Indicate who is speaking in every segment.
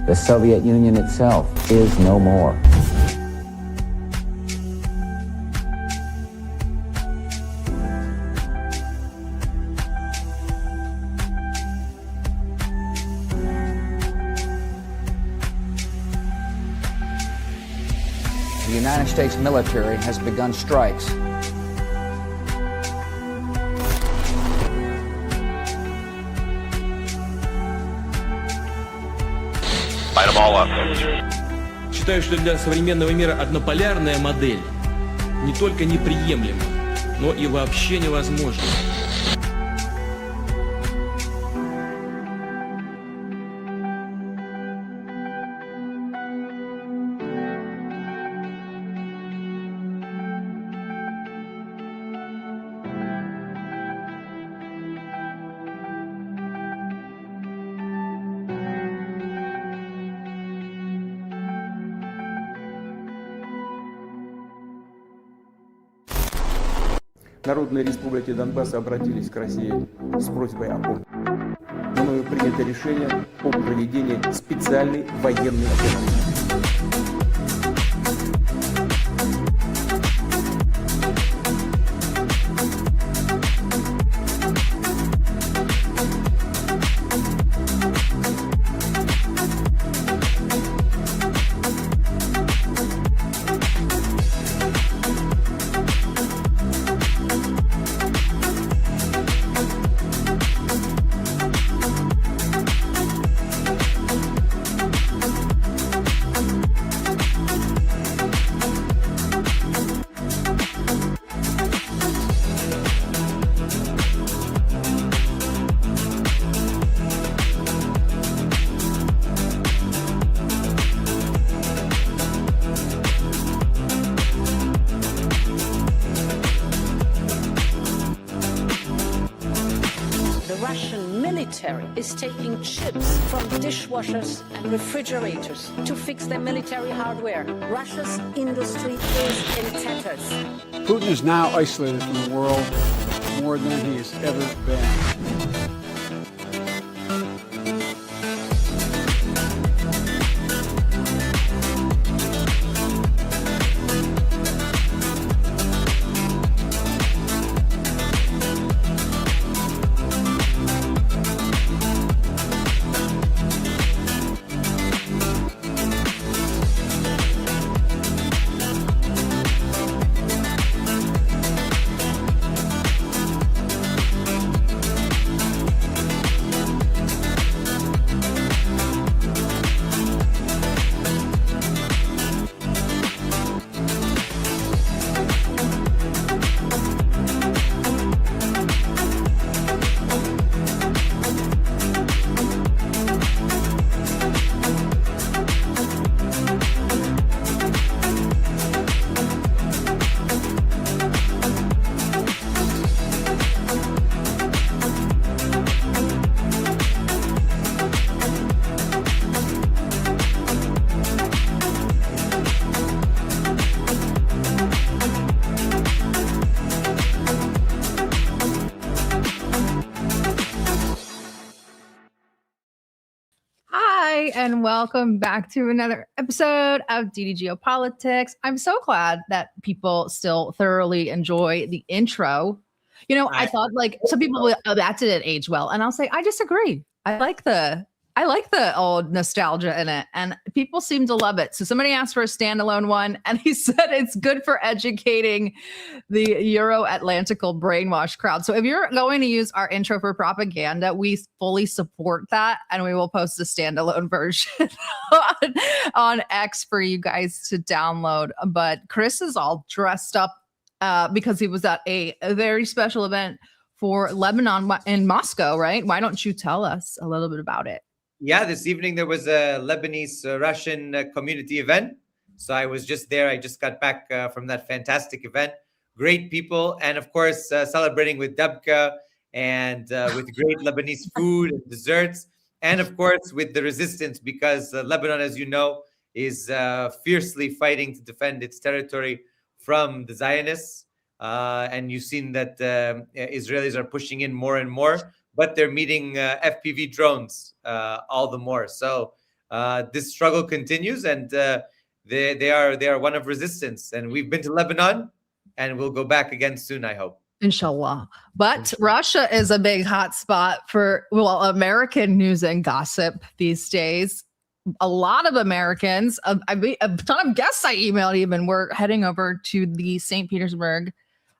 Speaker 1: The Soviet Union itself is no more.
Speaker 2: The United States military has begun strikes.
Speaker 3: Light them all up.
Speaker 4: Считаю, что для современного мира однополярная модель не только неприемлема, но и вообще невозможна.
Speaker 5: Народные республики Донбасса обратились к России с просьбой о помощи. Мною принято решение о проведении специальной военной операции.
Speaker 6: Is taking chips from dishwashers and refrigerators to fix their military hardware. Russia's industry is in tatters.
Speaker 7: Putin is now isolated from the world more than he has ever been.
Speaker 8: And welcome back to another episode of DD Geopolitics. I'm so glad that people still thoroughly enjoy the intro. You know, I thought like some people will, oh, that didn't age well. And I'll say, I disagree. I like the old nostalgia in it, and people seem to love it. So somebody asked for a standalone one, and he said it's good for educating the Euro-Atlantical brainwash crowd. So if you're going to use our intro for propaganda, we fully support that, and we will post a standalone version on X for you guys to download. But Chris is all dressed up because he was at a very special event for Lebanon in Moscow, right? Why don't you tell us a little bit about it?
Speaker 9: Yeah, this evening there was a Lebanese-Russian community event. So I was just there. I just got back from that fantastic event. Great people. And of course, celebrating with Dabka and with great Lebanese food and desserts. And of course, with the resistance, because Lebanon, as you know, is fiercely fighting to defend its territory from the Zionists. And you've seen that Israelis are pushing in more and more, but they're meeting FPV drones all the more. So this struggle continues, and they are one of resistance. And we've been to Lebanon, and we'll go back again soon, I hope.
Speaker 8: Inshallah. But Russia is a big hot spot for, American news and gossip these days. A lot of Americans, a ton of guests I emailed even, were heading over to the St. Petersburg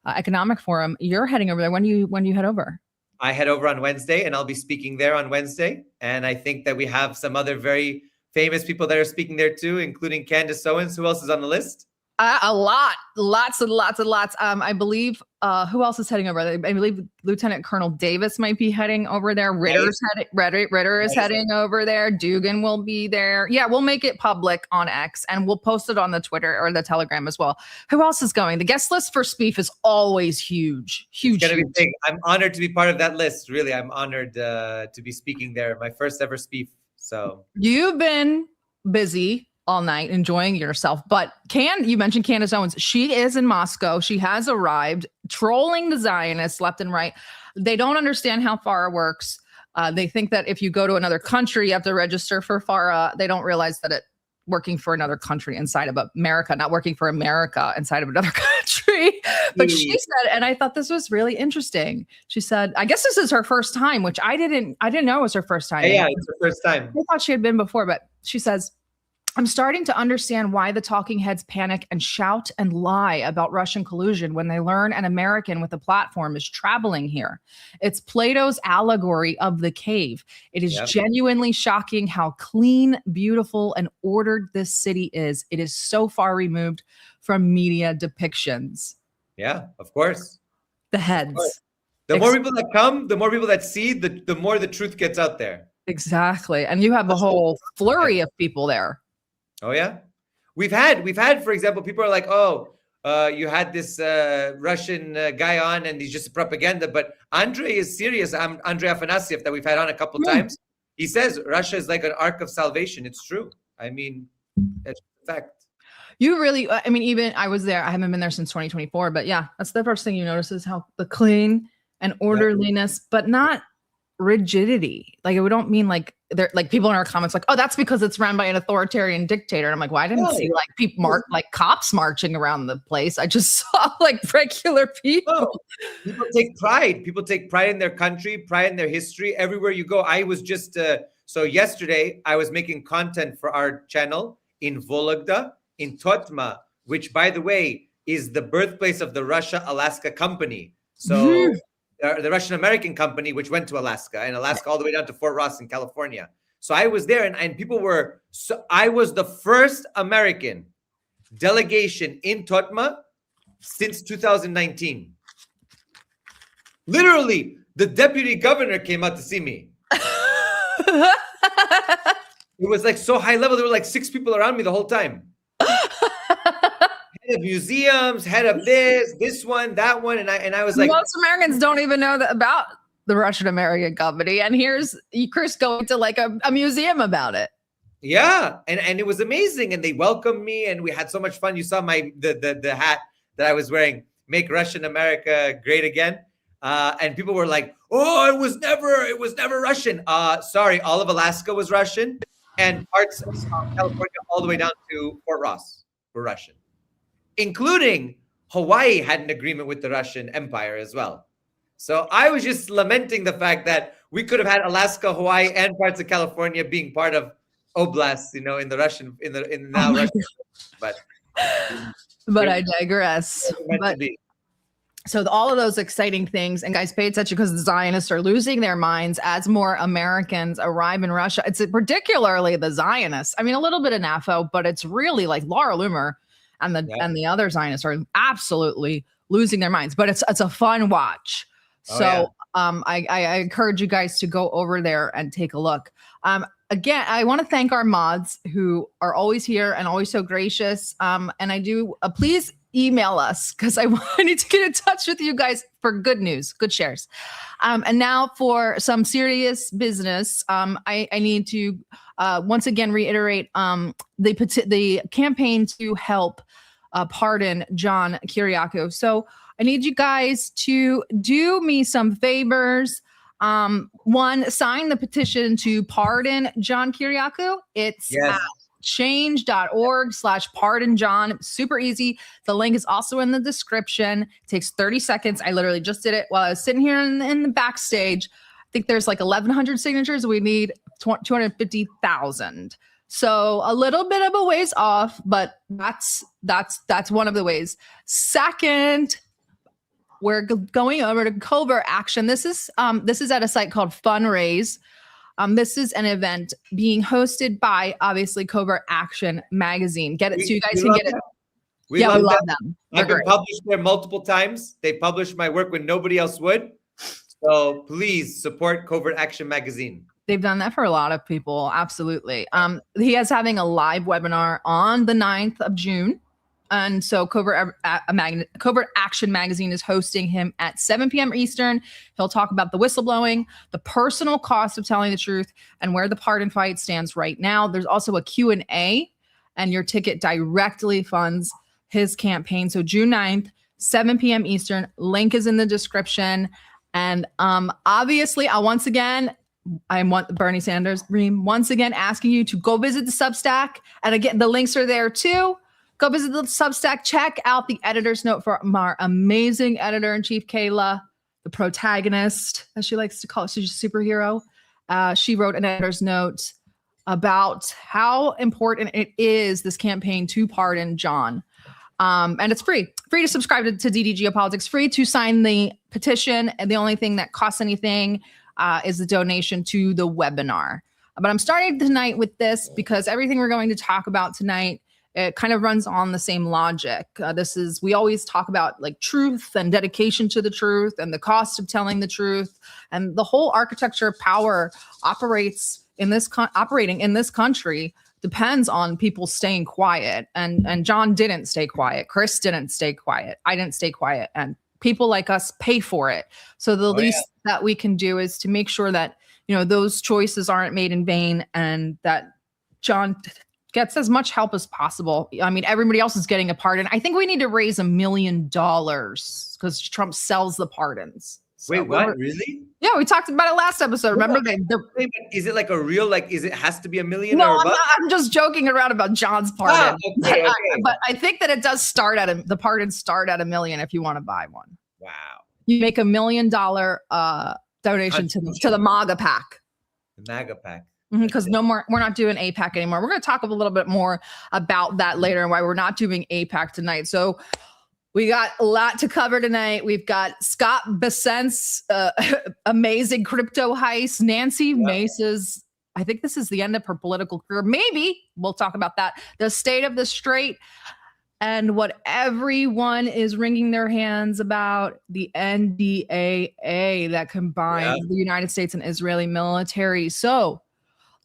Speaker 8: Economic Forum. You're heading over there. When do you head over?
Speaker 9: I head over on Wednesday, and I'll be speaking there on Wednesday. And I think that we have some other very famous people that are speaking there too, including Candace Owens. Who else is on the list? Lots and lots. I believe, who else is heading over there? I believe Lieutenant Colonel Davis might be heading over there. Ritter is heading over there. Dugan will be there. Yeah, we'll make it public on X, and we'll post it on the Twitter or the Telegram as well. Who else is going? The guest list for SPIEF is always huge. It's gonna be big. I'm honored to be part of that list. Really, I'm honored to be speaking there. My first ever SPIEF. So
Speaker 8: you've been busy all night enjoying yourself, but you mentioned Candace Owens. She is in Moscow. She has arrived, trolling the Zionists left and right. They don't understand how FARA works. They think that if you go to another country, you have to register for FARA. They don't realize that it working for another country inside of America, not working for America inside of another country. But she said, and I thought this was really interesting. She said, I guess this is her first time, which I didn't know it was her first time.
Speaker 9: Yeah, it's her first time.
Speaker 8: I thought she had been before, but she says, I'm starting to understand why the talking heads panic and shout and lie about Russian collusion when they learn an American with a platform is traveling here. It's Plato's allegory of the cave. It is genuinely shocking how clean, beautiful, and ordered this city is. It is so far removed from media depictions.
Speaker 9: Yeah, of course.
Speaker 8: The heads.
Speaker 9: The more people that come, the more people that see, the more the truth gets out there.
Speaker 8: Exactly. And you have a whole flurry of people there.
Speaker 9: Oh yeah, we've had, for example, people are like, you had this Russian guy on, and he's just propaganda. But Andre is serious. Andrei Afanasyev that we've had on a couple times. He says Russia is like an ark of salvation. It's true. I mean, that's a fact.
Speaker 8: You really, I mean, even I was there. I haven't been there since 2024. But yeah, that's the first thing you notice is how the clean and orderliness, but not rigidity. Like, we don't mean like they're like people in our comments like, oh, that's because it's run by an authoritarian dictator. And I'm like, well, I didn't see like people like cops marching around the place. I just saw like regular people.
Speaker 9: People take pride. People take pride in their country, pride in their history. Everywhere you go. I was just so yesterday I was making content for our channel in Vologda, in Totma, which, by the way, is the birthplace of the Russia-Alaska company. So the Russian-American company, which went to Alaska, and Alaska all the way down to Fort Ross in California. So I was there, and people were, I was the first American delegation in Totma since 2019. Literally, the deputy governor came out to see me. It was like so high level. There were like 6 people around me the whole time. Head of museums, head of this one, that one, and I was like,
Speaker 8: most Americans don't even know about the Russian American company, and here's Chris going to like a museum about it.
Speaker 9: Yeah, and it was amazing, and they welcomed me, and we had so much fun. You saw the hat that I was wearing, "Make Russian America Great Again," and people were like, "Oh, it was never Russian." Sorry, all of Alaska was Russian, and parts of California all the way down to Fort Ross were Russian. Including Hawaii had an agreement with the Russian Empire as well. So I was just lamenting the fact that we could have had Alaska, Hawaii, and parts of California being part of oblasts, in the Russian, Russian.
Speaker 8: But I digress. So all of those exciting things, and guys, pay attention because the Zionists are losing their minds as more Americans arrive in Russia. It's particularly the Zionists. I mean, a little bit of NAFO, but it's really like Laura Loomer and the other Zionists are absolutely losing their minds. But it's a fun watch. I encourage you guys to go over there and take a look. Again, I want to thank our mods who are always here and always so gracious. And I do please email us because I need to get in touch with you guys for good news, good shares. And now for some serious business, I need to once again reiterate the campaign to help pardon John Kiriakou. So I need you guys to do me some favors. One, sign the petition to pardon John Kiriakou. It's
Speaker 9: Yes.
Speaker 8: at change.org/pardon John. Super easy. The link is also in the description. It takes 30 seconds. I literally just did it while I was sitting here in the backstage. I think there's like 1,100 signatures. We need 250,000. So a little bit of a ways off, but that's one of the ways. Second, we're going over to covert action. This is at a site called Fundraise. This is an event being hosted by obviously Covert Action Magazine. Get it so you guys can get it.
Speaker 9: We love
Speaker 8: them.
Speaker 9: I've been published there multiple times. They published my work when nobody else would. So please support Covert Action Magazine.
Speaker 8: They've done that for a lot of people. Absolutely. He is having a live webinar on the 9th of June. And so Covert Action Magazine is hosting him at 7 p.m. Eastern. He'll talk about the whistleblowing, the personal cost of telling the truth, and where the pardon fight stands right now. There's also a Q&A, and your ticket directly funds his campaign. So June 9th, 7 p.m. Eastern. Link is in the description. And obviously, I want Bernie Sanders, Reem, once again asking you to go visit the Substack. And again, the links are there too. Go visit the Substack. Check out the editor's note from our amazing editor-in-chief, Kayla, the protagonist, as she likes to call it. She's a superhero. She wrote an editor's note about how important it is, this campaign, to pardon John. And it's free to subscribe to DD Geopolitics, free to sign the petition. And the only thing that costs anything is the donation to the webinar. But I'm starting tonight with this because everything we're going to talk about tonight, it kind of runs on the same logic. We always talk about like truth and dedication to the truth and the cost of telling the truth. And the whole architecture of power operating in this country depends on people staying quiet. And John didn't stay quiet. Chris didn't stay quiet. I didn't stay quiet. And people like us pay for it. So the least that we can do is to make sure that, those choices aren't made in vain and that John gets as much help as possible. I mean, everybody else is getting a pardon. I think we need to raise $1 million because Trump sells the pardons. So
Speaker 9: wait, what? Really?
Speaker 8: Yeah, we talked about it last episode. Remember
Speaker 9: is it like a real, has to be $1 million?
Speaker 8: No, I'm just joking around about John's pardon.
Speaker 9: Okay.
Speaker 8: But I think that it does start at the pardons start at $1 million if you want to buy one.
Speaker 9: Wow.
Speaker 8: You make $1 million donation to the MAGA pack.
Speaker 9: The MAGA pack.
Speaker 8: Because we're not doing APAC anymore. We're going to talk a little bit more about that later and why we're not doing APAC tonight. So we got a lot to cover tonight. We've got Scott Bessent's amazing crypto heist, Nancy Mace's, I think this is the end of her political career. Maybe we'll talk about that. The state of the strait and what everyone is wringing their hands about, the NDAA that combines the United States and Israeli military. So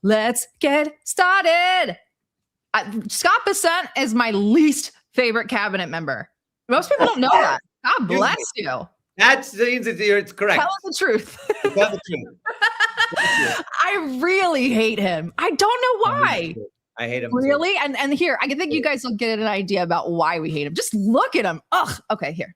Speaker 8: let's get started. Scott Bessent is my least favorite cabinet member. Most people don't know that. God bless you.
Speaker 9: That means it's correct.
Speaker 8: Tell us the truth.
Speaker 9: Tell the truth.
Speaker 8: I really hate him. I don't know why.
Speaker 9: I hate him.
Speaker 8: Really? Too. And here, I think you guys will get an idea about why we hate him. Just look at him. Ugh. Okay, here.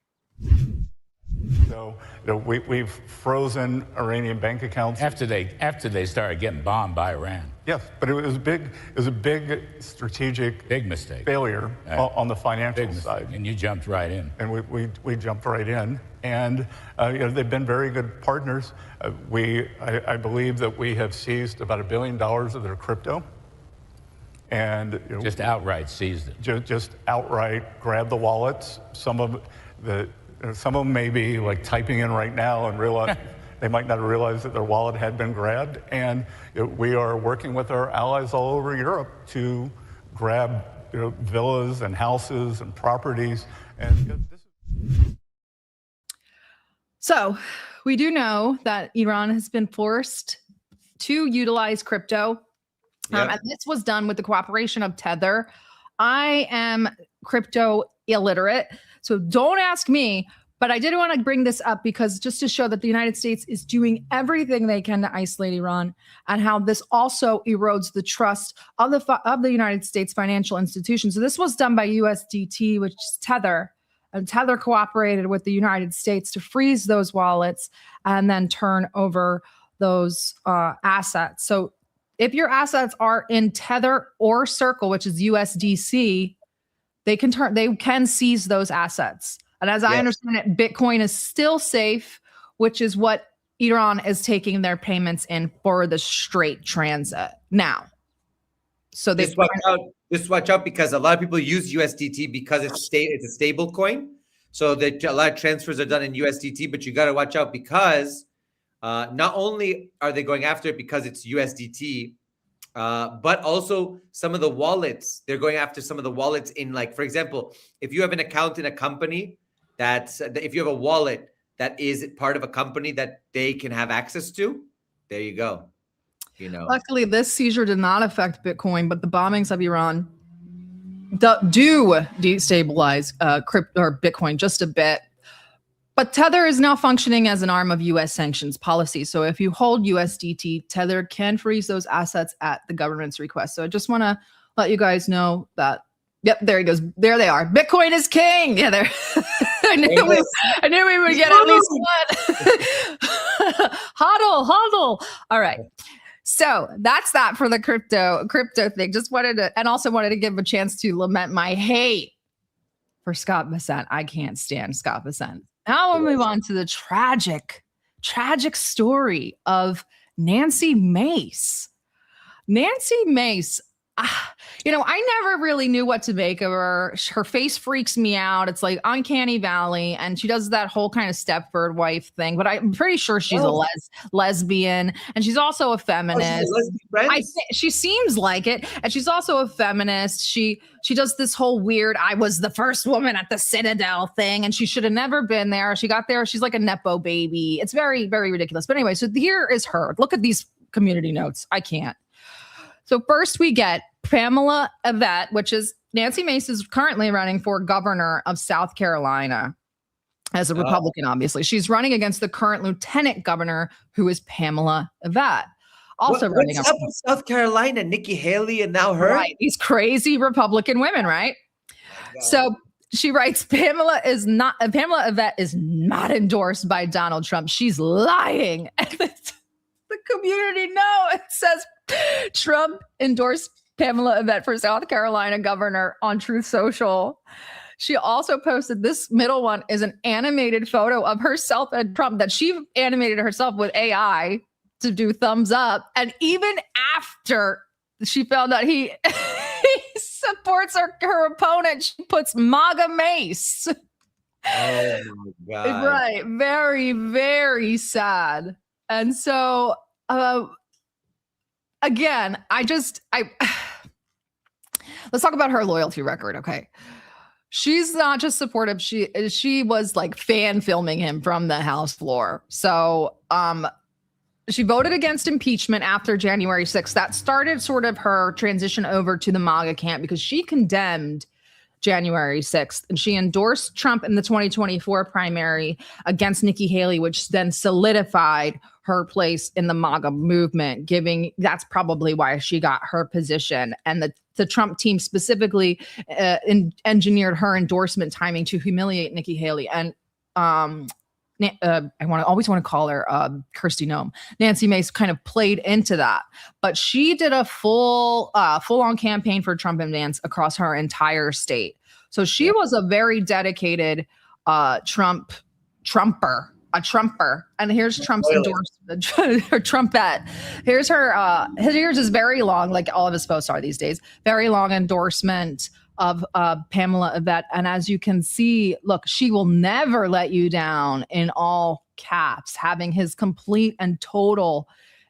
Speaker 10: So we've frozen Iranian bank accounts
Speaker 11: after they started getting bombed by Iran.
Speaker 10: Yes, but it was a big strategic
Speaker 11: mistake
Speaker 10: failure on the financial side.
Speaker 11: And you jumped right in.
Speaker 10: And we jumped right in, and they've been very good partners. I believe that we have seized about $1 billion of their crypto, and
Speaker 11: just outright seized it.
Speaker 10: Just outright grabbed the wallets. Some of them may be like typing in right now and realize they might not realize that their wallet had been grabbed. And we are working with our allies all over Europe to grab villas and houses and properties. And
Speaker 8: so we do know that Iran has been forced to utilize crypto. And this was done with the cooperation of Tether. I am crypto illiterate, so don't ask me, but I did want to bring this up because just to show that the United States is doing everything they can to isolate Iran and how this also erodes the trust of the United States financial institutions. So this was done by USDT, which is Tether, And Tether cooperated with the United States to freeze those wallets and then turn over those assets. So if your assets are in Tether or Circle, which is USDC, they can seize those assets. And as I understand it, Bitcoin is still safe, which is what Iran is taking their payments in for the straight transit now. So
Speaker 9: just watch out because a lot of people use USDT because it's a stable coin. So that a lot of transfers are done in USDT, but you got to watch out because not only are they going after it because it's USDT, but also some of the wallets, they're going after some of the wallets in, like, for example, if you have an account in a company if you have a wallet that is part of a company that they can have access to, there you go. You know,
Speaker 8: luckily this seizure did not affect Bitcoin, but the bombings of Iran do destabilize crypto or Bitcoin just a bit. But Tether is now functioning as an arm of U.S. sanctions policy. So if you hold USDT, Tether can freeze those assets at the government's request. So I just want to let you guys know that. Yep, there he goes. There they are. Bitcoin is king. Yeah, there. I knew we would get at least one. Hodl. All right. So that's that for the crypto thing. Just wanted to, and also wanted to give a chance to lament my hate for Scott Bessent. I can't stand Scott Bessent. Now we'll move on to the tragic story of Nancy Mace. Nancy Mace, I never really knew what to make of her. Her face freaks me out. It's like uncanny valley. And she does that whole kind of Stepford wife thing. But I'm pretty sure she's a lesbian. And she's also a feminist. She seems like it. And she's also a feminist. She does this whole weird, I was the first woman at the Citadel thing. And she should have never been there. She got there. She's like a Nepo baby. It's very, very ridiculous. But anyway, so here is her. Look at these community notes. I can't. So first we get Pamela Yvette, which is Nancy Mace is currently running for governor of South Carolina as a Republican, obviously. She's running against the current lieutenant governor, who is Pamela Yvette. Also running
Speaker 9: up in South Carolina, Nikki Haley and now her.
Speaker 8: Right, these crazy Republican women, right? So she writes, Pamela Yvette is not endorsed by Donald Trump. She's lying. The community it says Trump endorsed Pamela Yvette for South Carolina governor on Truth Social. She also posted, this middle one is an animated photo of herself and Trump that she animated herself with AI to do thumbs up. And even after she found out he supports her opponent, she puts MAGA Mace.
Speaker 9: Oh my God.
Speaker 8: Right. Very, very sad. And so, again, let's talk about her loyalty record. Okay. She's not just supportive. She was like fan filming him from the House floor. So, she voted against impeachment after January 6th. That started sort of her transition over to the MAGA camp because she condemned January 6th and she endorsed Trump in the 2024 primary against Nikki Haley, which then solidified her place in the MAGA movement, that's probably why she got her position. And the Trump team specifically engineered her endorsement timing to humiliate Nikki Haley. And I always want to call her Kirsty Noem. Nancy Mace kind of played into that, but she did a full-on campaign for Trump advance across her entire state. So she was a very dedicated Trumper. And here's Trump's endorsement, her Trumpette. Here's her, here's his very long, like all of his posts are these days, very long endorsement of Pamela Yvette. And as you can see, look, she will never let you down in all caps, having his complete and total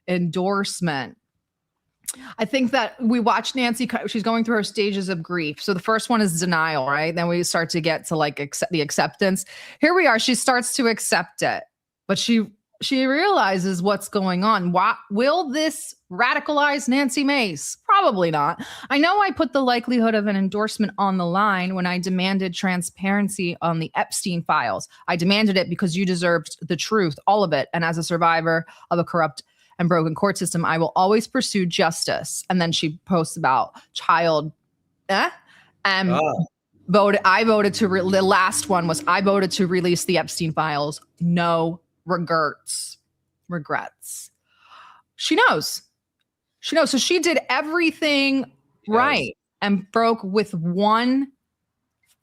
Speaker 8: endorsement. I think that we watch Nancy, she's going through her stages of grief. So the first one is denial, right? Then we start to get to like the acceptance. Here we are. She starts to accept it, but she realizes what's going on. Will this radicalize Nancy Mace? Probably not. I know I put the likelihood of an endorsement on the line when I demanded transparency on the Epstein files. I demanded it because you deserved the truth, all of it. And as a survivor of a corrupt and broken court system, I will always pursue justice. And then she posts about child I voted to, the last one was, I voted to release the Epstein files. No regrets. She knows. So she did everything right and broke with one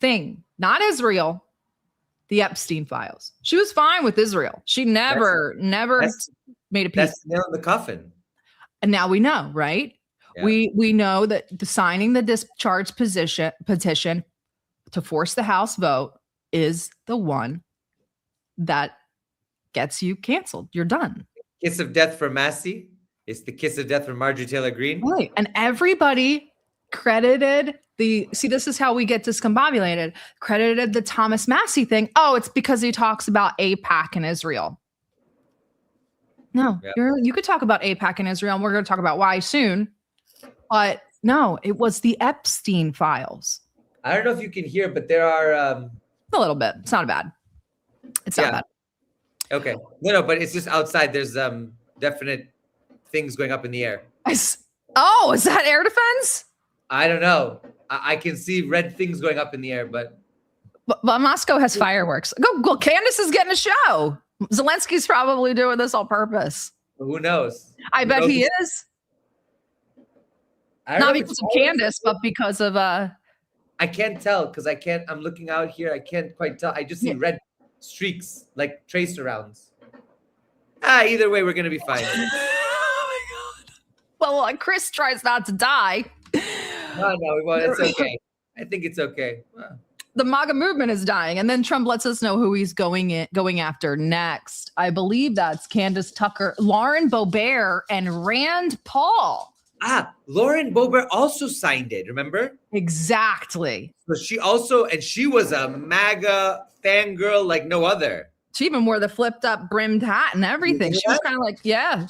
Speaker 8: thing, not Israel, the Epstein files. She was fine with Israel. She never made a peace.
Speaker 9: That's the nail in the coffin.
Speaker 8: And now we know, right? Yeah. We know that signing the discharge petition to force the House vote is the one that gets you canceled. You're done.
Speaker 9: Kiss of death for Massie. It's the kiss of death for Marjorie Taylor Greene.
Speaker 8: Right. And everybody credited this is how we get discombobulated, credited the Thomas Massie thing. Oh, it's because he talks about AIPAC and Israel. No, you could talk about AIPAC and Israel, and we're going to talk about why soon. But no, it was the Epstein files.
Speaker 9: I don't know if you can hear, but there are
Speaker 8: a little bit. It's not bad. It's not bad.
Speaker 9: Okay. No, but it's just outside. There's definite things going up in the air.
Speaker 8: Is that air defense?
Speaker 9: I don't know. I can see red things going up in the air, but
Speaker 8: Moscow has fireworks. Go! Candace is getting a show. Zelensky's probably doing this on purpose.
Speaker 9: Who knows?
Speaker 8: I bet he is. Not because of Candace, but because of
Speaker 9: I can't tell because I'm looking out here. I can't quite tell. I just see red streaks like tracer rounds. Either way, we're gonna be fine.
Speaker 8: Oh my God. Well, Chris tries not to die.
Speaker 9: No, well, it's okay. I think it's okay.
Speaker 8: The MAGA movement is dying, and then Trump lets us know who he's going after next. I believe that's Candace Tucker, Lauren Boebert, and Rand Paul.
Speaker 9: Lauren Boebert also signed it, remember?
Speaker 8: Exactly.
Speaker 9: So she was a MAGA fangirl like no other.
Speaker 8: She even wore the flipped up brimmed hat and everything. She was kind of like, yeah.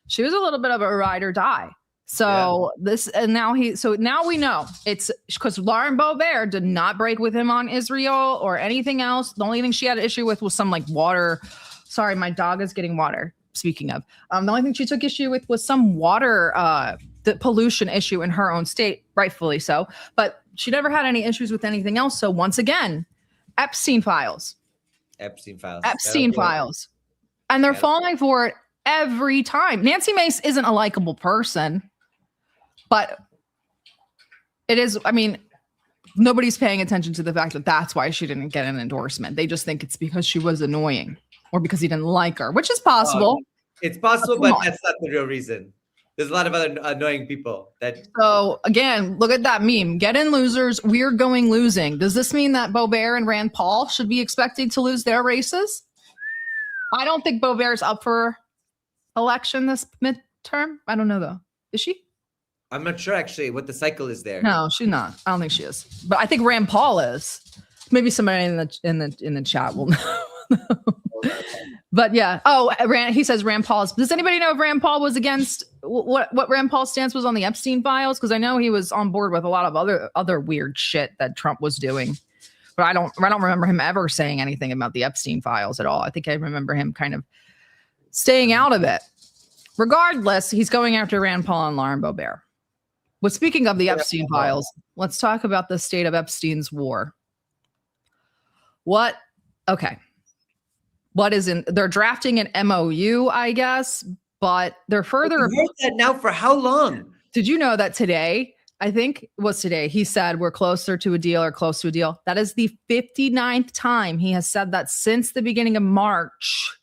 Speaker 8: She was a little bit of a ride or die. So now we know it's because Lauren Boebert did not break with him on Israel or anything else. The only thing she had an issue with was some like water. Sorry, my dog is getting water. Speaking of, the only thing she took issue with was some water, the pollution issue in her own state, rightfully so. But she never had any issues with anything else. So once again, Epstein files. And they're falling for it every time. Nancy Mace isn't a likable person, but it is. I mean, nobody's paying attention to the fact that that's why she didn't get an endorsement. They just think it's because she was annoying or because he didn't like her, which is possible.
Speaker 9: It's possible, but that's not the real reason. There's a lot of other annoying people
Speaker 8: So again, look at that meme. Get in, losers. We're going losing. Does this mean that Boebert and Rand Paul should be expected to lose their races? I don't think Boebert's up for election this midterm. I don't know though. Is she?
Speaker 9: I'm not sure actually what the cycle is there.
Speaker 8: No, she's not. I don't think she is. But I think Rand Paul is. Maybe somebody in the chat will know. But yeah. He says Rand Paul is. Does anybody know if Rand Paul was against what Rand Paul's stance was on the Epstein files? Because I know he was on board with a lot of other weird shit that Trump was doing. But I don't remember him ever saying anything about the Epstein files at all. I think I remember him kind of staying out of it. Regardless, he's going after Rand Paul and Lauren Boebert. But speaking of the Epstein files, let's talk about the state of Epstein's war. They're drafting an MOU, I guess, but they're further.
Speaker 9: We've heard that now for how long?
Speaker 8: Did you know that today, I think it was today, he said we're closer to a deal or close to a deal. That is the 59th time he has said that since the beginning of March.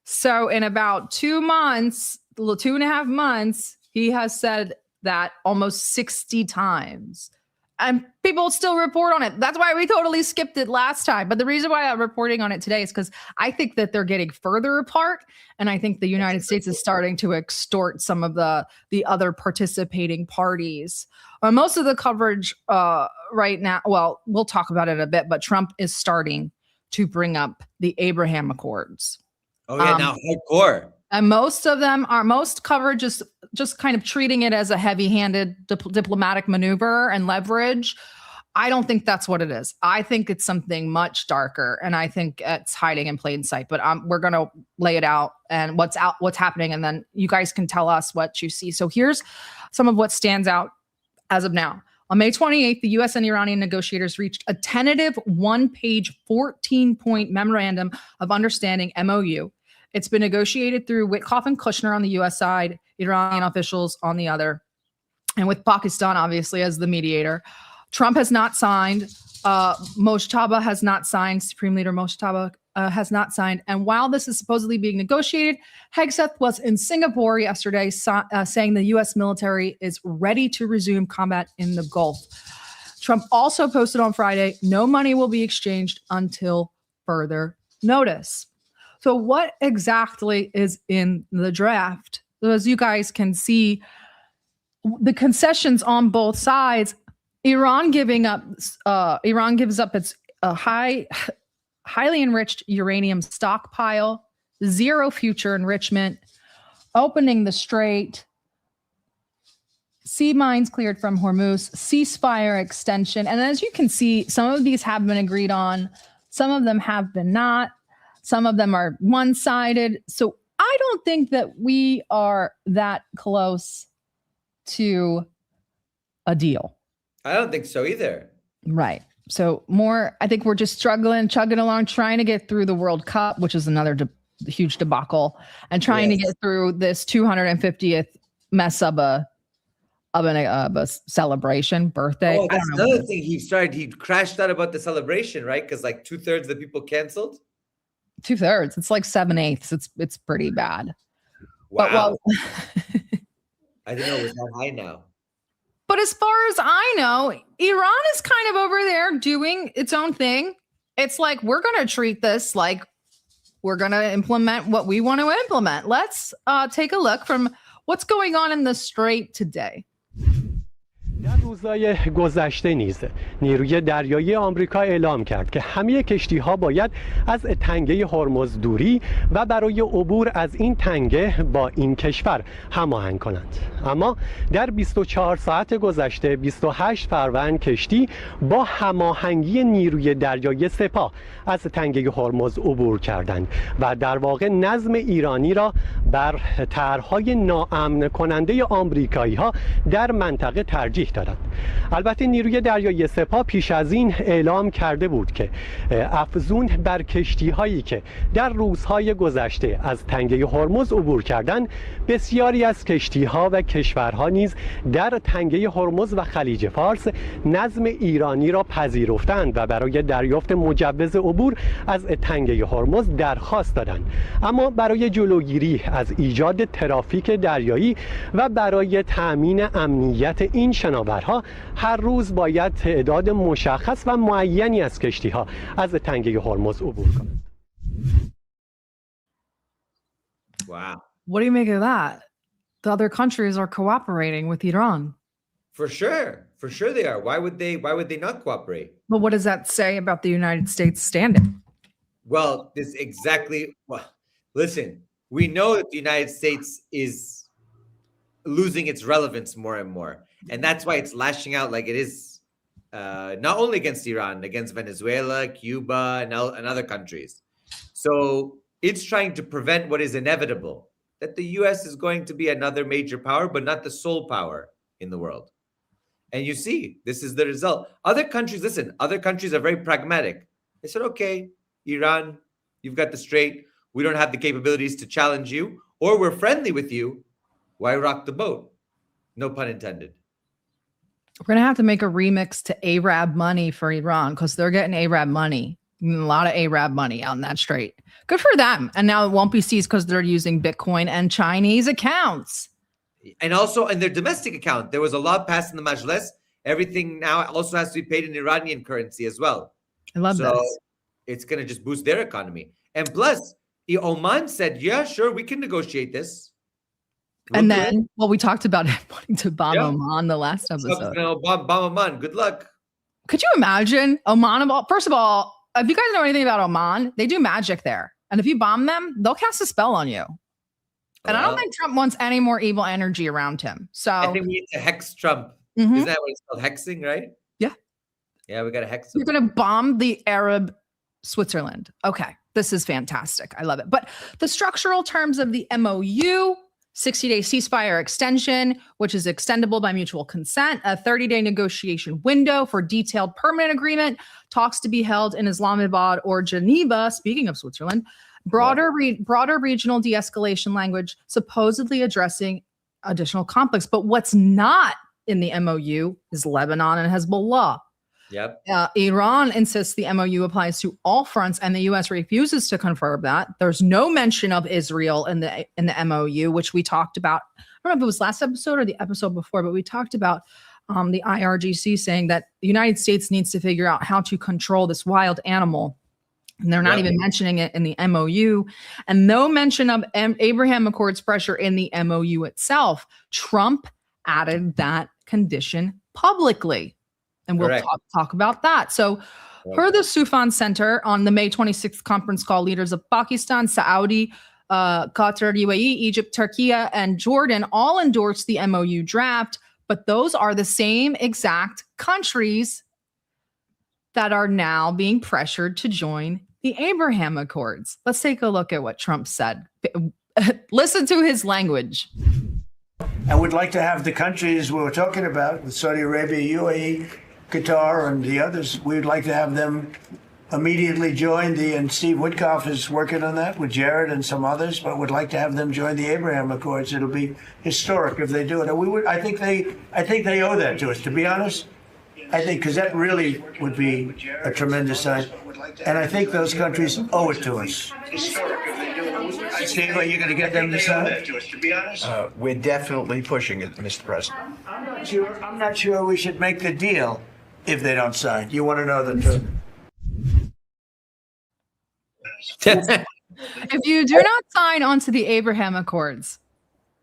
Speaker 8: So in about 2 months, 2.5 months, he has said that almost 60 times. And people still report on it. That's why we totally skipped it last time. But the reason why I'm reporting on it today is because I think that they're getting further apart. And I think the United States is starting to extort some of the other participating parties. Most of the coverage right now, well, we'll talk about it in a bit, but Trump is starting to bring up the Abraham Accords.
Speaker 9: Oh, yeah, now hardcore.
Speaker 8: And most coverage is just kind of treating it as a heavy-handed diplomatic maneuver and leverage. I don't think that's what it is. I think it's something much darker, and I think it's hiding in plain sight. But we're going to lay it out and what's happening, and then you guys can tell us what you see. So here's some of what stands out as of now. On May 28th, the U.S. and Iranian negotiators reached a tentative one-page, 14-point memorandum of understanding, MOU. It's been negotiated through Witkoff and Kushner on the U.S. side, Iranian officials on the other, and with Pakistan, obviously, as the mediator. Trump has not signed. Mojtaba has not signed. Supreme Leader Mojtaba has not signed. And while this is supposedly being negotiated, Hegseth was in Singapore yesterday saying the U.S. military is ready to resume combat in the Gulf. Trump also posted on Friday, no money will be exchanged until further notice. So what exactly is in the draft? So as you guys can see, the concessions on both sides, Iran gives up its highly enriched uranium stockpile, zero future enrichment, opening the strait, sea mines cleared from Hormuz, ceasefire extension. And as you can see, some of these have been agreed on. Some of them have been not. Some of them are one-sided. So I don't think that we are that close to a deal.
Speaker 9: I don't think so either.
Speaker 8: Right. So more, I think we're just chugging along, trying to get through the World Cup, which is another huge debacle, and trying to get through this 250th mess of a celebration, birthday.
Speaker 9: Oh, that's another thing he started. He crashed out about the celebration, right? Because like 2/3 of the people canceled.
Speaker 8: 2/3. It's like 7/8. It's pretty bad.
Speaker 9: Wow.
Speaker 8: But, well,
Speaker 9: I didn't know it was that high now.
Speaker 8: But as far as I know, Iran is kind of over there doing its own thing. It's like, we're going to treat this like we're going to implement what we want to implement. Let's take a look from what's going on in the strait today.
Speaker 12: در روزهای گذشته نیز نیروی دریایی آمریکا اعلام کرد که همه کشتی‌ها باید از تنگه هرمز دوری و برای عبور از این تنگه با این کشور هماهنگ کنند. اما در 24 ساعت گذشته 28 فروند کشتی با هماهنگی نیروی دریایی سپاه از تنگه هرمز عبور کردند و در واقع نظم ایرانی را بر طرح‌های ناامن کننده آمریکایی‌ها در منطقه ترجیح دادند. البته نیروی دریایی سپاه پیش از این اعلام کرده بود که افزون بر کشتی‌هایی که در روزهای گذشته از تنگه هرمز عبور کردند، بسیاری از کشتی‌ها و کشورها نیز در تنگه هرمز و خلیج فارس نظم ایرانی را پذیرفتند و برای دریافت مجوز عبور از تنگه هرمز درخواست دادند. اما برای جلوگیری از ایجاد ترافیک دریایی و برای تأمین امنیت این شناورها هر روز باید تعداد مشخص و معینی از کشتی‌ها از تنگه هرمز عبور کنند.
Speaker 9: Wow.
Speaker 8: What do you make of that? The other countries are cooperating with Iran.
Speaker 9: For sure they are. Why would they not cooperate?
Speaker 8: But what does that say about the United States standing?
Speaker 9: Well, listen, we know that the United States is losing its relevance more and more. And that's why it's lashing out like it is, not only against Iran, against Venezuela, Cuba, and other countries. So it's trying to prevent what is inevitable, that the U.S. is going to be another major power, but not the sole power in the world. And you see, this is the result. Other countries are very pragmatic. They said, okay, Iran, you've got the strait. We don't have the capabilities to challenge you, or we're friendly with you. Why rock the boat? No pun intended.
Speaker 8: We're going to have to make a remix to Arab money for Iran because they're getting Arab money. A lot of Arab money out in that strait. Good for them. And now it won't be seized because they're using Bitcoin and Chinese accounts.
Speaker 9: And also in their domestic account, there was a law passed in the Majlis. Everything now also has to be paid in Iranian currency as well.
Speaker 8: I love this.
Speaker 9: So it's going to just boost their economy. And plus, Oman said, yeah, sure, we can negotiate this.
Speaker 8: And then, well, we talked about it wanting to bomb Oman the last episode.
Speaker 9: Bomb Oman. Good luck.
Speaker 8: Could you imagine Oman? First of all, if you guys know anything about Oman, they do magic there. And if you bomb them, they'll cast a spell on you. And I don't think Trump wants any more evil energy around him. So
Speaker 9: I think we need to hex Trump. Mm-hmm. Isn't that what it's called? Hexing, right?
Speaker 8: Yeah.
Speaker 9: Yeah, we got to hex him.
Speaker 8: You're going to bomb the Arab Switzerland. Okay. This is fantastic. I love it. But the structural terms of the MOU 60-day ceasefire extension, which is extendable by mutual consent, a 30-day negotiation window for detailed permanent agreement, talks to be held in Islamabad or Geneva, speaking of Switzerland, broader regional de-escalation language, supposedly addressing additional conflicts. But what's not in the MOU is Lebanon and Hezbollah.
Speaker 9: Yep.
Speaker 8: Iran insists the MOU applies to all fronts, and the U.S. refuses to confirm that. There's no mention of Israel in the MOU, which we talked about. I don't know if it was last episode or the episode before, but we talked about the IRGC saying that the United States needs to figure out how to control this wild animal. And they're not even mentioning it in the MOU, and no mention of Abraham Accords pressure in the MOU itself. Trump added that condition publicly. And we'll talk about that. So per the Soufan Center on the May 26th conference call, leaders of Pakistan, Saudi, Qatar, UAE, Egypt, Turkey, and Jordan all endorsed the MOU draft. But those are the same exact countries that are now being pressured to join the Abraham Accords. Let's take a look at what Trump said. Listen to his language.
Speaker 13: And we'd like to have the countries we were talking about, with Saudi Arabia, UAE, Qatar, and the others, we'd like to have them immediately join and Steve Witkoff is working on that with Jared and some others, but would like to have them join the Abraham Accords. It'll be historic if they do it. And I think they owe that to us, to be honest. I think, because that really would be a tremendous sign. And I think those countries owe it to us. Steve, are you going to get them to sign?
Speaker 14: We're definitely pushing it, Mr. President.
Speaker 13: I'm not sure we should make the deal if they don't sign. You want to know the truth?
Speaker 8: If you do not sign onto the Abraham Accords,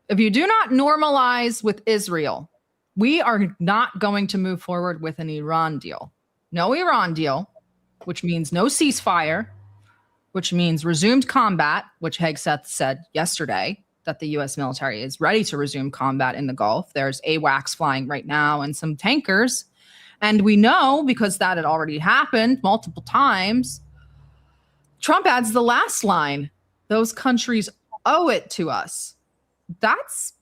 Speaker 8: if you do not normalize with Israel, we are not going to move forward with an Iran deal. No Iran deal, which means no ceasefire, which means resumed combat, which Hegseth said yesterday that the U.S. military is ready to resume combat in the Gulf. There's AWACS flying right now and some tankers. And we know, because that had already happened multiple times, Trump adds the last line, those countries owe it to us.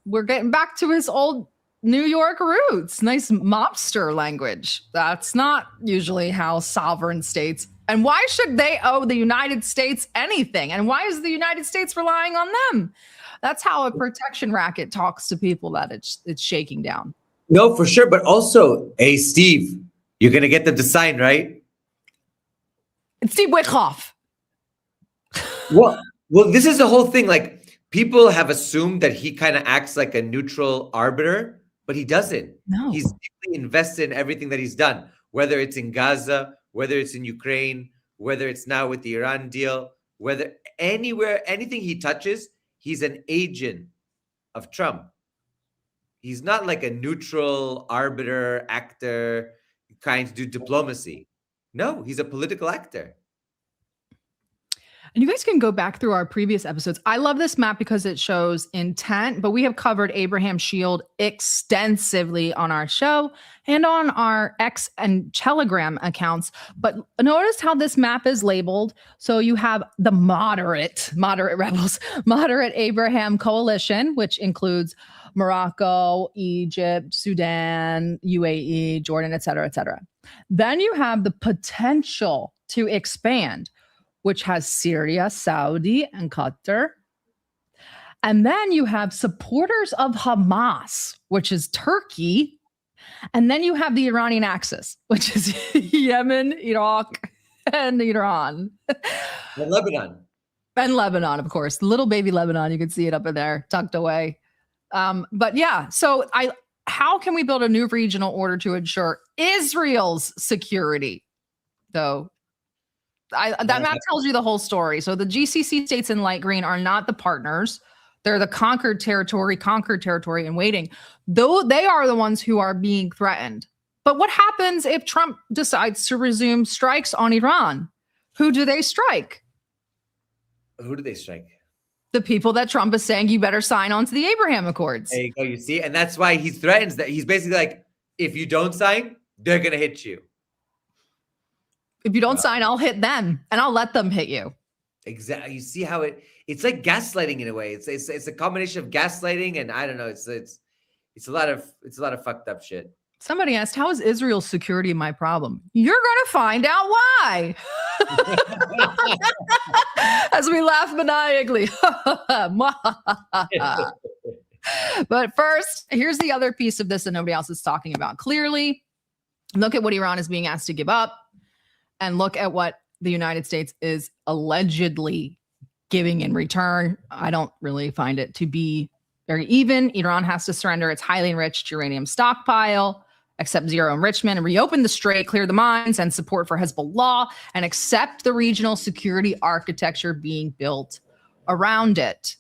Speaker 8: We're getting back to his old New York roots. Nice mobster language. That's not usually how sovereign states. And why should they owe the United States anything? And why is the United States relying on them? That's how a protection racket talks to people that it's shaking down.
Speaker 9: No, for sure. But also, hey, Steve, you're going to get them to sign, right?
Speaker 8: It's Steve Witkoff.
Speaker 9: Well, this is the whole thing. Like, people have assumed that he kind of acts like a neutral arbiter, but he doesn't.
Speaker 8: No.
Speaker 9: He's deeply invested in everything that he's done, whether it's in Gaza, whether it's in Ukraine, whether it's now with the Iran deal, whether anywhere, anything he touches, he's an agent of Trump. He's not like a neutral arbiter, actor, trying to do diplomacy. No, he's a political actor.
Speaker 8: And you guys can go back through our previous episodes. I love this map because it shows intent, but we have covered Abraham Shield extensively on our show and on our X and Telegram accounts. But notice how this map is labeled. So you have the moderate rebels, moderate Abraham coalition, which includes Morocco, Egypt, Sudan, UAE, Jordan, et cetera, et cetera. Then you have the potential to expand, which has Syria, Saudi, and Qatar. And then you have supporters of Hamas, which is Turkey. And then you have the Iranian axis, which is Yemen, Iraq, and Iran.
Speaker 9: And Lebanon.
Speaker 8: And Lebanon, of course. Little baby Lebanon. You can see it up in there, tucked away. But yeah, so how can we build a new regional order to ensure Israel's security, though? That map tells you the whole story. So the GCC states in light green are not the partners. They're the conquered territory in waiting. Though they are the ones who are being threatened. But what happens if Trump decides to resume strikes on Iran? Who do they strike?
Speaker 9: Who do they strike?
Speaker 8: The people that Trump is saying you better sign on to the Abraham Accords.
Speaker 9: There you go. You see? And that's why he threatens that. He's basically like, if you don't sign, they're going to hit you.
Speaker 8: If you don't sign, I'll hit them and I'll let them hit you.
Speaker 9: Exactly. You see how it it's like gaslighting in a way. It's a combination of gaslighting and I don't know. It's a lot of fucked up shit.
Speaker 8: Somebody asked, how is Israel's security my problem? You're going to find out why. As we laugh maniacally. But first, here's the other piece of this that nobody else is talking about. Clearly, look at what Iran is being asked to give up and look at what the United States is allegedly giving in return. I don't really find it to be very even. Iran has to surrender its highly enriched uranium stockpile, accept zero enrichment, and reopen the strait, clear the mines, and support for Hezbollah, and accept the regional security architecture being built around it.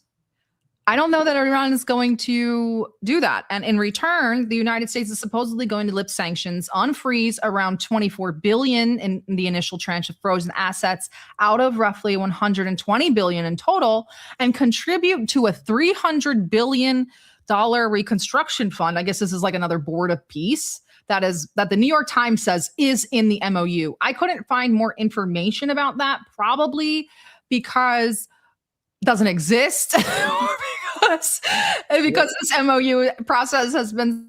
Speaker 8: I don't know that Iran is going to do that. And in return, the United States is supposedly going to lift sanctions, unfreeze around $24 billion in the initial tranche of frozen assets out of roughly $120 billion in total, and contribute to a $300 billion reconstruction fund. I guess this is like another board of peace that the New York Times says is in the MOU. I couldn't find more information about that, probably because it doesn't exist. because this MOU process has been,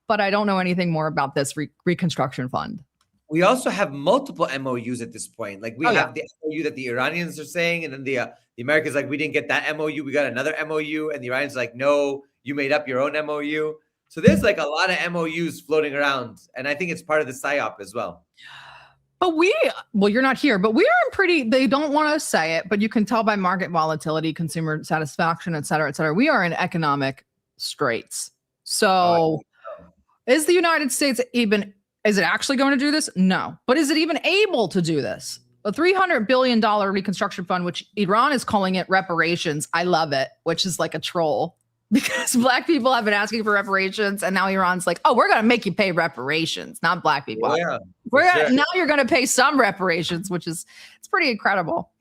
Speaker 8: but I don't know anything more about this reconstruction fund.
Speaker 9: We also have multiple MOUs at this point. Like we have the MOU that the Iranians are saying, and then the Americans like, we didn't get that MOU, we got another MOU, and the Iranians like, no, you made up your own MOU. So there's like a lot of MOUs floating around, and I think it's part of the PSYOP as well.
Speaker 8: But you're not here, but we are they don't want to say it, but you can tell by market volatility, consumer satisfaction, et cetera, et cetera. We are in economic straits. So is the United States is it actually going to do this? No. But is it even able to do this? A $300 billion reconstruction fund, which Iran is calling it reparations. I love it, which is like a troll. Because black people have been asking for reparations, and now Iran's like, oh, we're going to make you pay reparations, not black people.
Speaker 9: Yeah,
Speaker 8: Now you're going to pay some reparations, which is it's pretty incredible.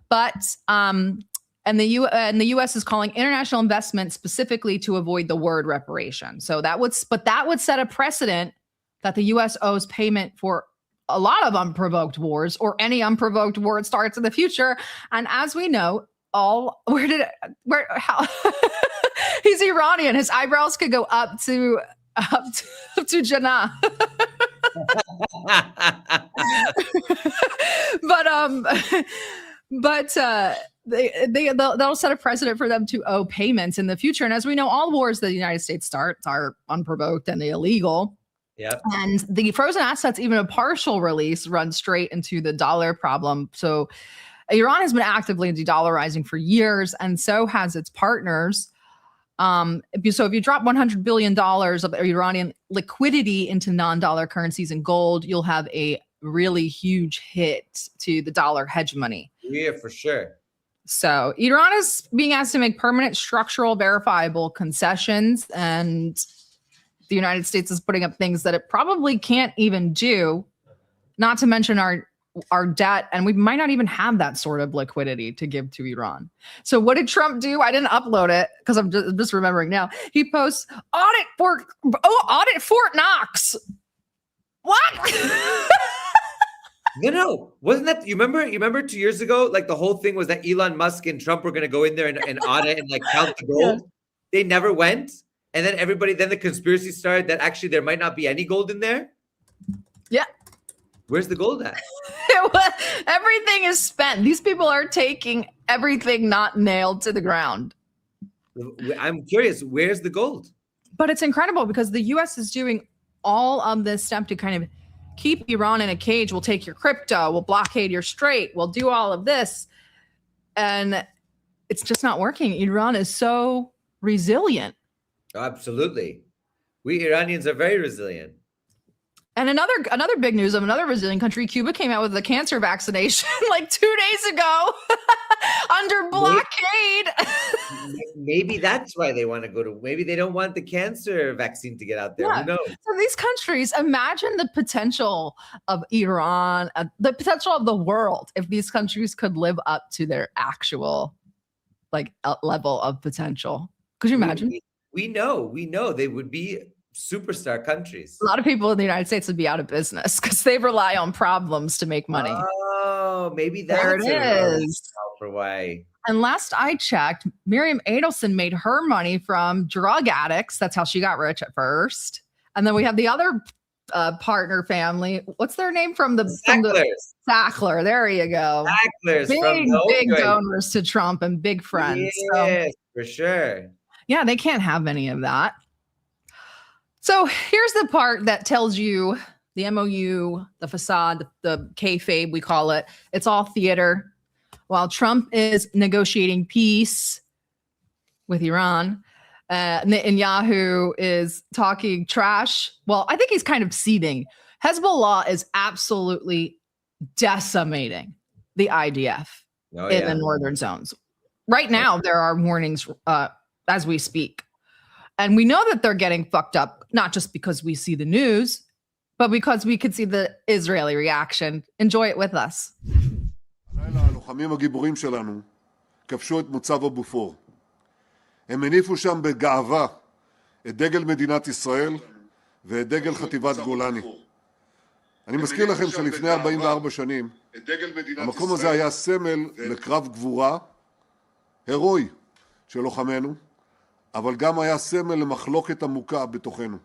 Speaker 8: But and the U.S. is calling international investment specifically to avoid the word reparation. So that would set a precedent that the U.S. owes payment for a lot of unprovoked wars, or any unprovoked war that starts in the future. And as we know, how he's Iranian. His eyebrows could go up to Jannah. but they'll set a precedent for them to owe payments in the future. And as we know, all wars that the United States starts are unprovoked and illegal.
Speaker 9: Yeah.
Speaker 8: And the frozen assets, even a partial release, runs straight into the dollar problem. So Iran has been actively de-dollarizing for years, and so has its partners. So if you drop $100 billion of Iranian liquidity into non-dollar currencies and gold, you'll have a really huge hit to the dollar hegemony.
Speaker 9: Yeah, for sure.
Speaker 8: So Iran is being asked to make permanent, structural, verifiable concessions, and the United States is putting up things that it probably can't even do, not to mention our debt, and we might not even have that sort of liquidity to give to Iran. So what did Trump do? I didn't upload it because I'm just remembering now. He posts audit Fort Knox. What?
Speaker 9: No. Wasn't that you remember 2 years ago? Like the whole thing was that Elon Musk and Trump were gonna go in there and audit and like count the gold. Yeah. They never went. And then then the conspiracy started that actually there might not be any gold in there.
Speaker 8: Yeah.
Speaker 9: Where's the gold at?
Speaker 8: Everything is spent. These people are taking everything not nailed to the ground.
Speaker 9: I'm curious, where's the gold?
Speaker 8: But it's incredible because the U.S. is doing all of this stuff to kind of keep Iran in a cage. We'll take your crypto. We'll blockade your strait. We'll do all of this. And it's just not working. Iran is so resilient.
Speaker 9: Absolutely. We Iranians are very resilient.
Speaker 8: And another big news of another resilient country, Cuba came out with a cancer vaccination like 2 days ago under blockade.
Speaker 9: Maybe that's why they want to go to. Maybe they don't want the cancer vaccine to get out there.
Speaker 8: Yeah.
Speaker 9: Who knows?
Speaker 8: So these countries, imagine the potential of Iran, the potential of the world if these countries could live up to their actual level of potential. Could you imagine?
Speaker 9: We know they would be superstar countries.
Speaker 8: A lot of people in the United States would be out of business because they rely on problems to make money.
Speaker 9: Oh, maybe that's
Speaker 8: there it is.
Speaker 9: For why
Speaker 8: And last I checked, Miriam Adelson made her money from drug addicts. That's how she got rich at first. And then we have the other partner family. What's their name from the Sackler? There you go.
Speaker 9: Sacklers,
Speaker 8: big donors to Trump and big friends.
Speaker 9: Yes, for sure.
Speaker 8: Yeah, they can't have any of that. So here's the part that tells you the MOU, the facade, the kayfabe, we call it. It's all theater. While Trump is negotiating peace with Iran, Netanyahu is talking trash. Well, I think he's kind of seething. Hezbollah is absolutely decimating the IDF in the northern zones. Right now, there are warnings as we speak. And we know that they're getting fucked up, not just because we see the news, but because we could see the Israeli reaction. Enjoy it with us.
Speaker 15: הלוחמים הגיבורים שלנו כבשו את מוצב הבופור. הם הניפו שם בגאווה את דגל מדינת ישראל ואת דגל חטיבת גולני. אני מזכיר לכם שלפני 44 שנים המקום הזה היה סמל לקרב גבורה הירואי של לוחמינו, אבל גם היה סמל למחלוקת עמוקה בתוכנו.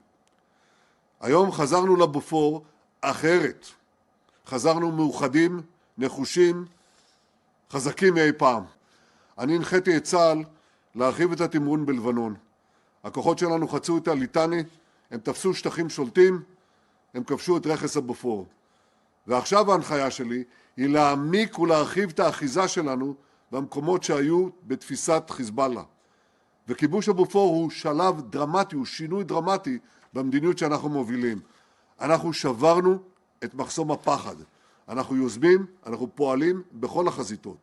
Speaker 15: היום חזרנו לבופור אחרת. חזרנו מאוחדים, נחושים, חזקים מאי פעם. אני הנחיתי את צה"ל להרחיב את התמרון בלבנון. הכוחות שלנו חצו את הליטני, הם תפסו שטחים שולטים, הם כבשו את רכס הבופור. ועכשיו ההנחיה שלי היא להעמיק ולהרחיב את האחיזה שלנו במקומות שהיו בתפיסת חיזבאללה. וכיבוש הבופור הוא שלב דרמטי, הוא שינוי דרמטי במדיניות שאנחנו מובילים. אנחנו שברנו את מחסום הפחד. אנחנו יוזמים, אנחנו פועלים בכל החזיתות.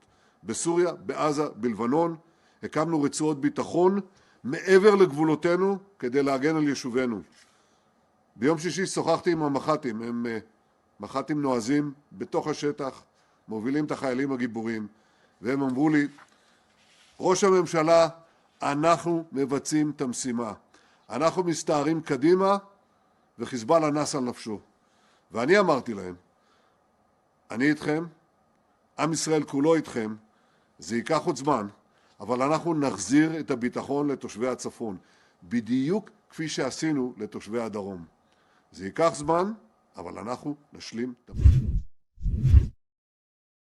Speaker 15: בסוריה, בעזה, בלבנון, הקמנו רצועות ביטחון מעבר לגבולותינו כדי להגן על יישובינו. ביום שישי שוחחתי עם המח"טים, הם מח"טים נועזים בתוך השטח, מובילים את החיילים הגיבורים, והם אמרו לי, ראש הממשלה, אנחנו מבצעים את המשימה. אנחנו מסתערים קדימה, וחיזבאללה נס על נפשו. ואני אמרתי להם, אני איתכם, עם ישראל כולו איתכם, זה ייקח עוד זמן, אבל אנחנו נחזיר את הביטחון לתושבי הצפון, בדיוק כפי שעשינו לתושבי הדרום. זה ייקח זמן, אבל אנחנו נשלים את הביטחון.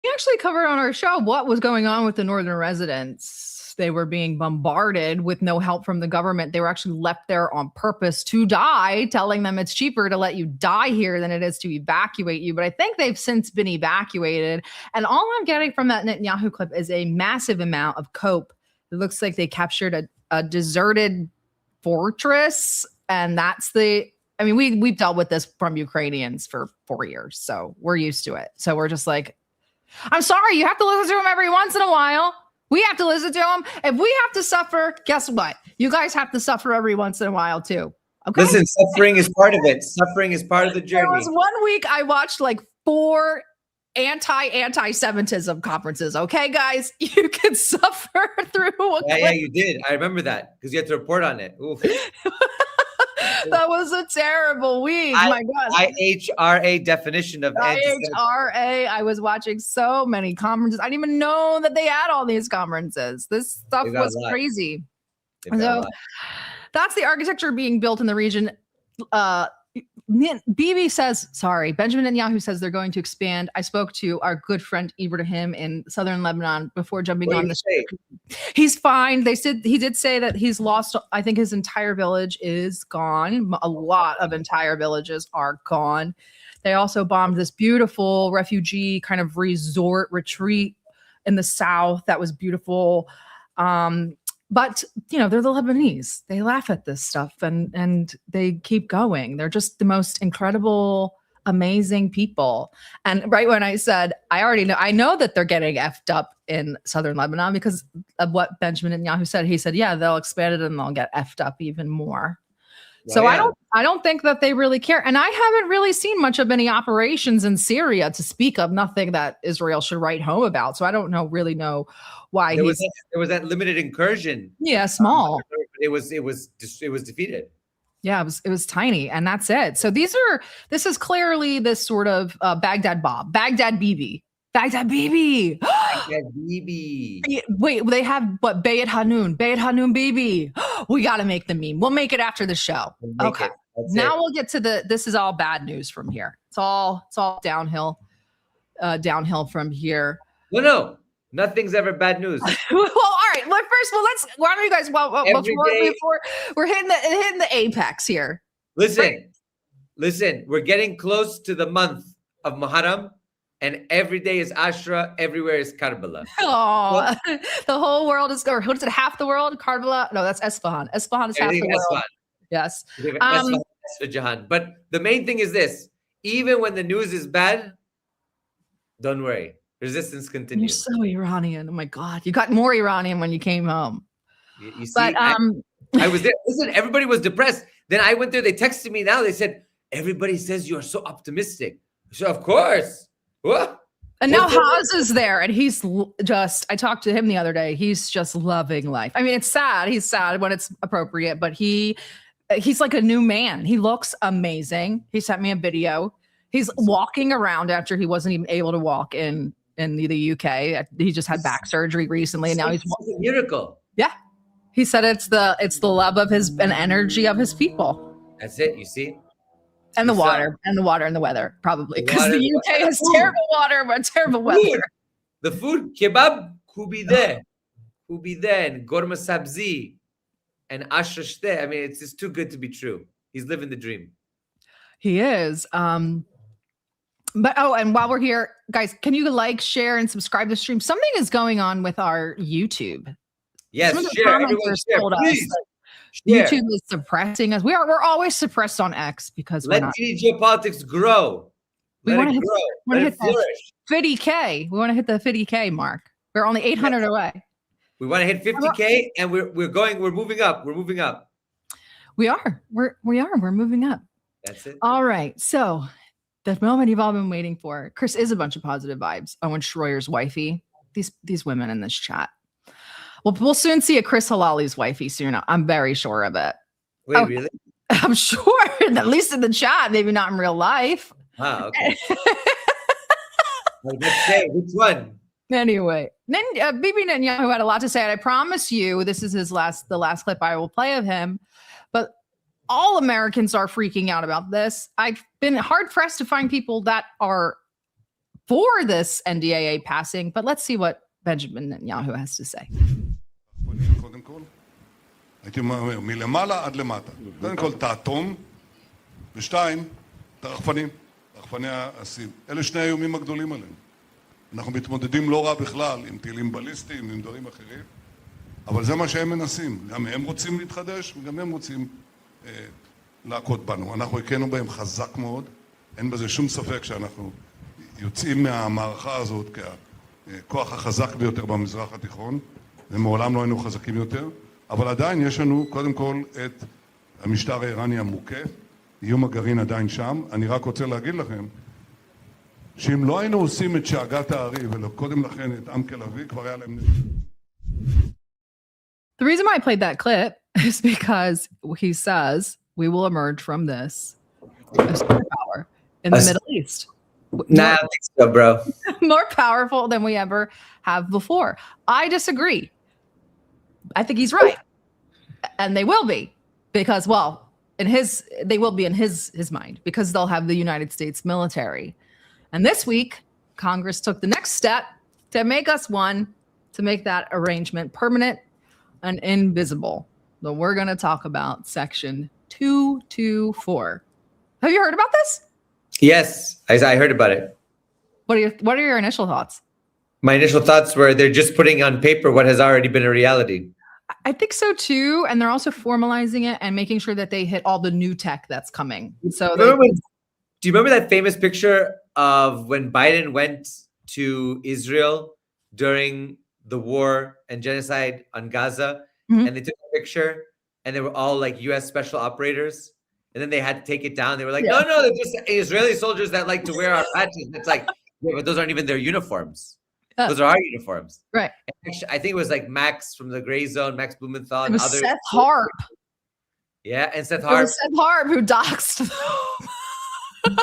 Speaker 8: We actually covered on our show what was going on with the northern residents. They were being bombarded with no help from the government. They were actually left there on purpose to die, telling them it's cheaper to let you die here than it is to evacuate you. But I think they've since been evacuated. And all I'm getting from that Netanyahu clip is a massive amount of cope. It looks like they captured a deserted fortress. And that's I mean, we've dealt with this from Ukrainians for 4 years. So we're used to it. So we're just like, I'm sorry, you have to listen to him every once in a while. We have to listen to him. If we have to suffer, guess what? You guys have to suffer every once in a while too. Okay.
Speaker 9: Listen, suffering is part of it. Suffering is part of the journey.
Speaker 8: There was 1 week I watched like 4 anti-Semitism conferences. Okay, guys, you can suffer through.
Speaker 9: Yeah, you did. I remember that because you had to report on it. Oof.
Speaker 8: That was a terrible week. My God.
Speaker 9: IHRA definition of
Speaker 8: IHRA. I was watching so many conferences. I didn't even know that they had all these conferences. This stuff was crazy. So that's the architecture being built in the region. Benjamin Netanyahu says they're going to expand. I spoke to our good friend Ibrahim in southern Lebanon before jumping on this. He's fine. He did say that he's lost, I think his entire village is gone. A lot of entire villages are gone. They also bombed this beautiful refugee kind of resort retreat in the south. That was beautiful. But, they're the Lebanese. They laugh at this stuff and they keep going. They're just the most incredible, amazing people. And right when I said, I know that they're getting effed up in southern Lebanon because of what Benjamin Netanyahu said. He said, yeah, they'll expand it and they'll get effed up even more. So I don't think that they really care. And I haven't really seen much of any operations in Syria to speak of, nothing that Israel should write home about. So I don't really know why
Speaker 9: there was that limited incursion.
Speaker 8: Yeah, small.
Speaker 9: It was defeated.
Speaker 8: Yeah, it was tiny, and that's it. So this is clearly this sort of Baghdad Bob, Baghdad Bibi.
Speaker 9: Bibi.
Speaker 8: Wait, they have what? Bayat Hanun Bibi. We got to make the meme. We'll make it after the show. Okay. Now we'll get to this is all bad news from here. It's all downhill from here.
Speaker 9: No. Nothing's ever bad news.
Speaker 8: Well, all right. Why don't you guys? Before we're hitting the apex here.
Speaker 9: Listen. We're getting close to the month of Muharram, and every day is Ashura. Everywhere is Karbala.
Speaker 8: Oh, the whole world is. Or what is it? Half the world? Karbala? No, that's Esfahan. Esfahan is half the world. Yes.
Speaker 9: Jahan. But the main thing is this: even when the news is bad, don't worry. Resistance continues.
Speaker 8: You're so Iranian. Oh my God. You got more Iranian when you came home.
Speaker 9: You see, but, I was there. Listen, everybody was depressed. Then I went there. They texted me now. They said, everybody says you're so optimistic. So of course. What?
Speaker 8: And now Haas is there. And he's I talked to him the other day. He's just loving life. I mean, it's sad. He's sad when it's appropriate. But he's like a new man. He looks amazing. He sent me a video. He's walking around after he wasn't even able to walk in the UK. He just had back surgery recently, and now he's
Speaker 9: a miracle.
Speaker 8: Yeah, he said it's the love of and energy of his people.
Speaker 9: That's it. You see,
Speaker 8: and the water and the weather, probably because the UK has terrible water but terrible weather.
Speaker 9: The food, kebab, kubide, and gorma sabzi, and ashrashte. I mean, it's just too good to be true. He's living the dream.
Speaker 8: He is. But and while we're here, guys, can you like, share, and subscribe to the stream? Something is going on with our YouTube.
Speaker 9: Yes, share. Everyone share, please. Share.
Speaker 8: YouTube is suppressing us. We're always suppressed on X because
Speaker 9: let DD Geopolitics grow.
Speaker 8: We want to hit
Speaker 9: flourish.
Speaker 8: 50K. We want to hit the 50K mark. We're only 800 away.
Speaker 9: We want to hit 50K, and we're moving up. We're moving up.
Speaker 8: We are. We're moving up.
Speaker 9: That's it.
Speaker 8: All right. So the moment you've all been waiting for. Chris is a bunch of positive vibes. Owen Schroyer's wifey. These women in this chat. Well, we'll soon see a Chris Halali's wifey soon. I'm very sure of it.
Speaker 9: Wait, really?
Speaker 8: I'm sure, at least in the chat, maybe not in real life.
Speaker 9: Ah, okay. Let's say which one.
Speaker 8: Anyway, then Bibi Netanyahu had a lot to say, and I promise you, this is the last clip I will play of him. But all Americans are freaking out about this. I've been hard pressed to find people that are for this NDAA passing, but let's see what Benjamin Netanyahu has to say.
Speaker 16: הייתי אומר, מלמעלה עד למטה. קודם כל, תאטום, ושתיים, רחפני הסין. אלה שני האיומים הגדולים עלינו. אנחנו מתמודדים לא רע בכלל עם טילים בליסטיים, עם דברים אחרים, אבל זה מה שהם מנסים. גם הם רוצים להתחדש, וגם הם רוצים להכות בנו. אנחנו הכינו בהם חזק מאוד, אין בזה שום ספק שאנחנו יוצאים מהמערכה הזאת ככוח החזק ביותר במזרח התיכון, ומעולם לא היינו חזקים יותר, אבל עדיין יש לנו קודם כל את המשטר האיראני המוכה, איום הגרעין עדיין שם. אני רק רוצה להגיד לכם, שאם לא היינו עושים את שאגת הארי ולקודם לכן את עמקל אבי, כבר היה להם...
Speaker 8: The reason why I played that clip is because he says we will emerge from this as superpower in the Middle East.
Speaker 9: Nah, I think so, bro.
Speaker 8: More powerful than we ever have before. I disagree. I think he's right. And they will be because, well, they will be in his mind because they'll have the United States military. And this week, Congress took the next step to make us one, to make that arrangement permanent and invisible. So we're going to talk about Section 224. Have you heard about this?
Speaker 9: Yes, I heard about it.
Speaker 8: What are your initial thoughts?
Speaker 9: My initial thoughts were they're just putting on paper what has already been a reality.
Speaker 8: I think so too. And they're also formalizing it and making sure that they hit all the new tech that's coming. So
Speaker 9: do you remember that famous picture of when Biden went to Israel during the war and genocide on Gaza? Mm-hmm. And they took a picture and they were all like US special operators. And then they had to take it down. They were like, no, they're just Israeli soldiers that like to wear our patches. It's like, yeah, but those aren't even their uniforms. Those are our uniforms.
Speaker 8: Right.
Speaker 9: Actually, I think it was like Max from the Gray Zone, Max Blumenthal.
Speaker 8: It was others. Seth Harp.
Speaker 9: Yeah, and Seth Harp.
Speaker 8: It was Seth Harp who doxed.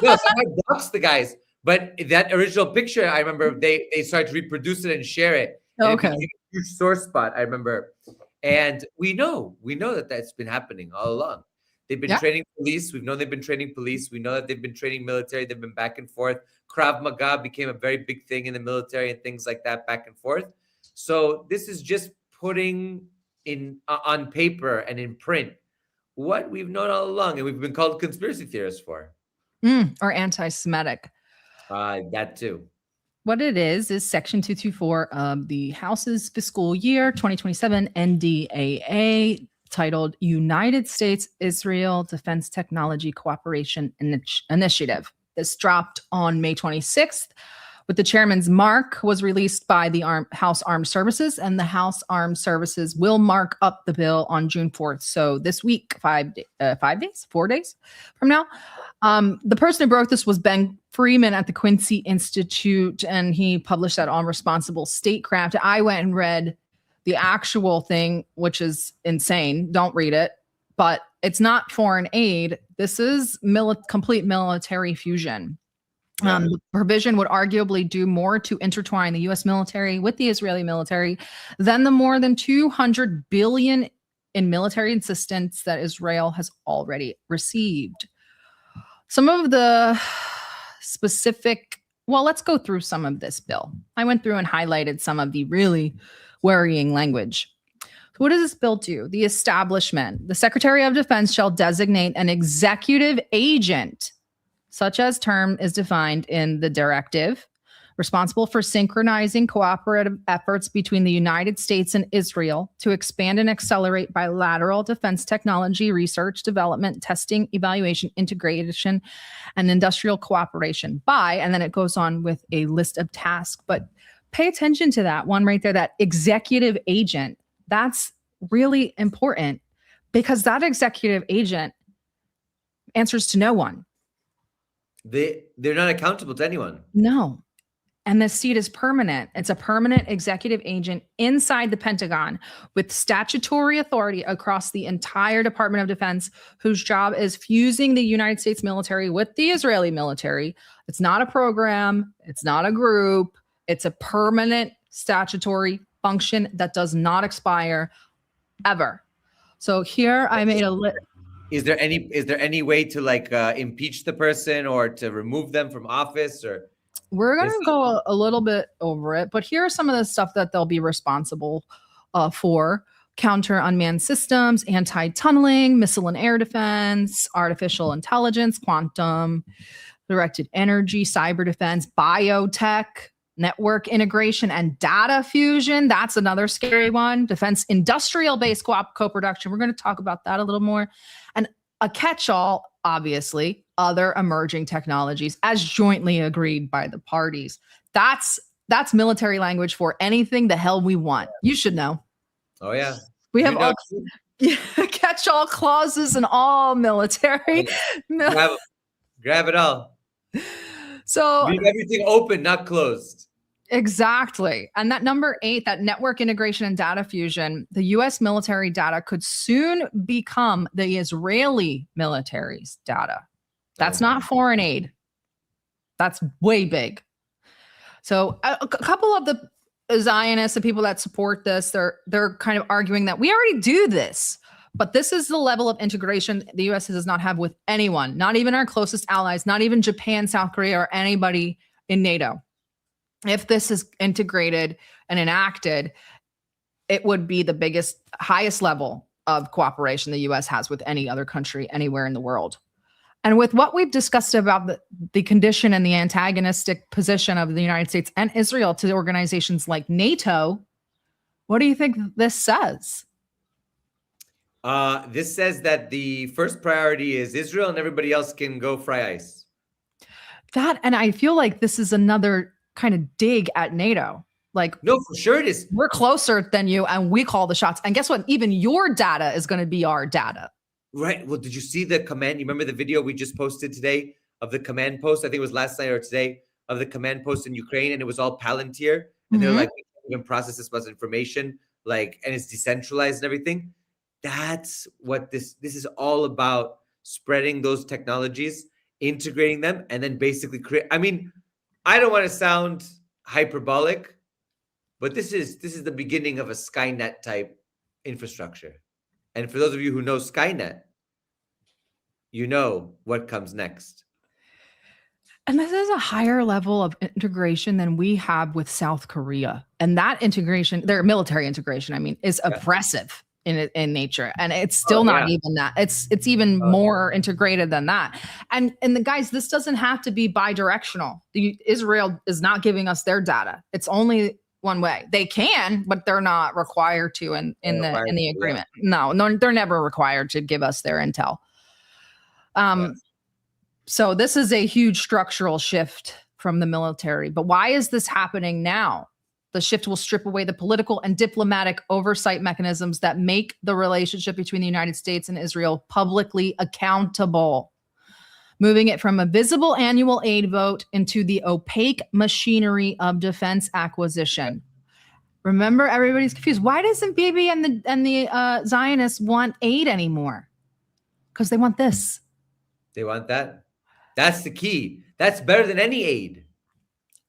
Speaker 9: No, Seth Harp doxed the guys. But that original picture, I remember they started to reproduce it and share it. And
Speaker 8: Okay.
Speaker 9: it became a huge sore spot, I remember. And we know that that's been happening all along. They've been training police. We've known they've been training police. We know that they've been training military. They've been back and forth. Krav Maga became a very big thing in the military and things like that, back and forth. So this is just putting in on paper and in print what we've known all along, and we've been called conspiracy theorists for.
Speaker 8: Or anti-Semitic.
Speaker 9: That too.
Speaker 8: What it is Section 224 of the House's fiscal year 2027 NDAA, titled United States-Israel Defense Technology Cooperation Initiative. This dropped on May 26th, with the chairman's mark was released by the House Armed Services, and the House Armed Services will mark up the bill on June 4th. So this week, 4 days from now. The person who broke this was Ben Freeman at the Quincy Institute, and he published that on responsible statecraft. I went and read the actual thing, which is insane. Don't read it, but it's not foreign aid. This is complete military fusion. The provision would arguably do more to intertwine the U.S. military with the Israeli military than the more than $200 billion in military assistance that Israel has already received. Some of the specific, let's go through some of this bill. I went through and highlighted some of the really worrying language. So what does this bill do? The establishment, the Secretary of Defense shall designate an executive agent, such as term is defined in the directive, responsible for synchronizing cooperative efforts between the United States and Israel to expand and accelerate bilateral defense technology, research, development, testing, evaluation, integration, and industrial cooperation by, and then it goes on with a list of tasks. But pay attention to that one right there, that executive agent. That's really important because that executive agent answers to no one.
Speaker 9: They're not accountable to anyone.
Speaker 8: No. And the seat is permanent. It's a permanent executive agent inside the Pentagon with statutory authority across the entire Department of Defense, whose job is fusing the United States military with the Israeli military. It's not a program. It's not a group. It's a permanent statutory function that does not expire ever. So here I made a list.
Speaker 9: Is there any way to impeach the person or to remove them from office? Or
Speaker 8: we're going to go a little bit over it, but here are some of the stuff that they'll be responsible for: counter unmanned systems, anti-tunneling, missile and air defense, artificial intelligence, quantum, directed energy, cyber defense, biotech, network integration, and data fusion. That's another scary one. Defense industrial-based co-production. We're going to talk about that a little more. And a catch-all, obviously, other emerging technologies as jointly agreed by the parties. That's military language for anything the hell we want. You should know.
Speaker 9: Oh, yeah.
Speaker 8: We have all catch-all clauses in all military.
Speaker 9: Grab it all.
Speaker 8: So
Speaker 9: leave everything open, not closed.
Speaker 8: Exactly. And that number 8, that network integration and data fusion, the U.S. military data could soon become the Israeli military's data. That's not foreign aid. That's way big. So a couple of the Zionists and people that support this, they're kind of arguing that we already do this. But this is the level of integration the U.S. does not have with anyone, not even our closest allies, not even Japan, South Korea, or anybody in NATO. If this is integrated and enacted, it would be the biggest, highest level of cooperation the U.S. has with any other country anywhere in the world. And with what we've discussed about the condition and the antagonistic position of the United States and Israel to the organizations like NATO, what do you think this says?
Speaker 9: This says that the first priority is Israel and everybody else can go fry ice.
Speaker 8: That, and I feel like this is another kind of dig at NATO. Like,
Speaker 9: no, for sure it is.
Speaker 8: We're closer than you and we call the shots. And guess what? Even your data is going to be our data.
Speaker 9: Right. Well, did you see the command? You remember the video we just posted today of the command post? I think it was last night or today, of the command post in Ukraine, and it was all Palantir. And they're like, we can't even process this much information, and it's decentralized and everything. That's what this is all about: spreading those technologies, integrating them, and then basically create. I mean, I don't want to sound hyperbolic, but this is the beginning of a Skynet type infrastructure. And for those of you who know Skynet, you know what comes next.
Speaker 8: And this is a higher level of integration than we have with South Korea. And that integration, their military integration, I mean, is oppressive in nature. And it's still not even that. It's even more integrated than that. And the guys, this doesn't have to be bidirectional. Israel is not giving us their data. It's only one way. They can, but they're not required to in the agreement. No, they're never required to give us their intel. So this is a huge structural shift from the military. But why is this happening now? The shift will strip away the political and diplomatic oversight mechanisms that make the relationship between the United States and Israel publicly accountable, moving it from a visible annual aid vote into the opaque machinery of defense acquisition. Remember, everybody's confused. Why doesn't Bibi and the Zionists want aid anymore? Because they want this.
Speaker 9: They want that. That's the key. That's better than any aid.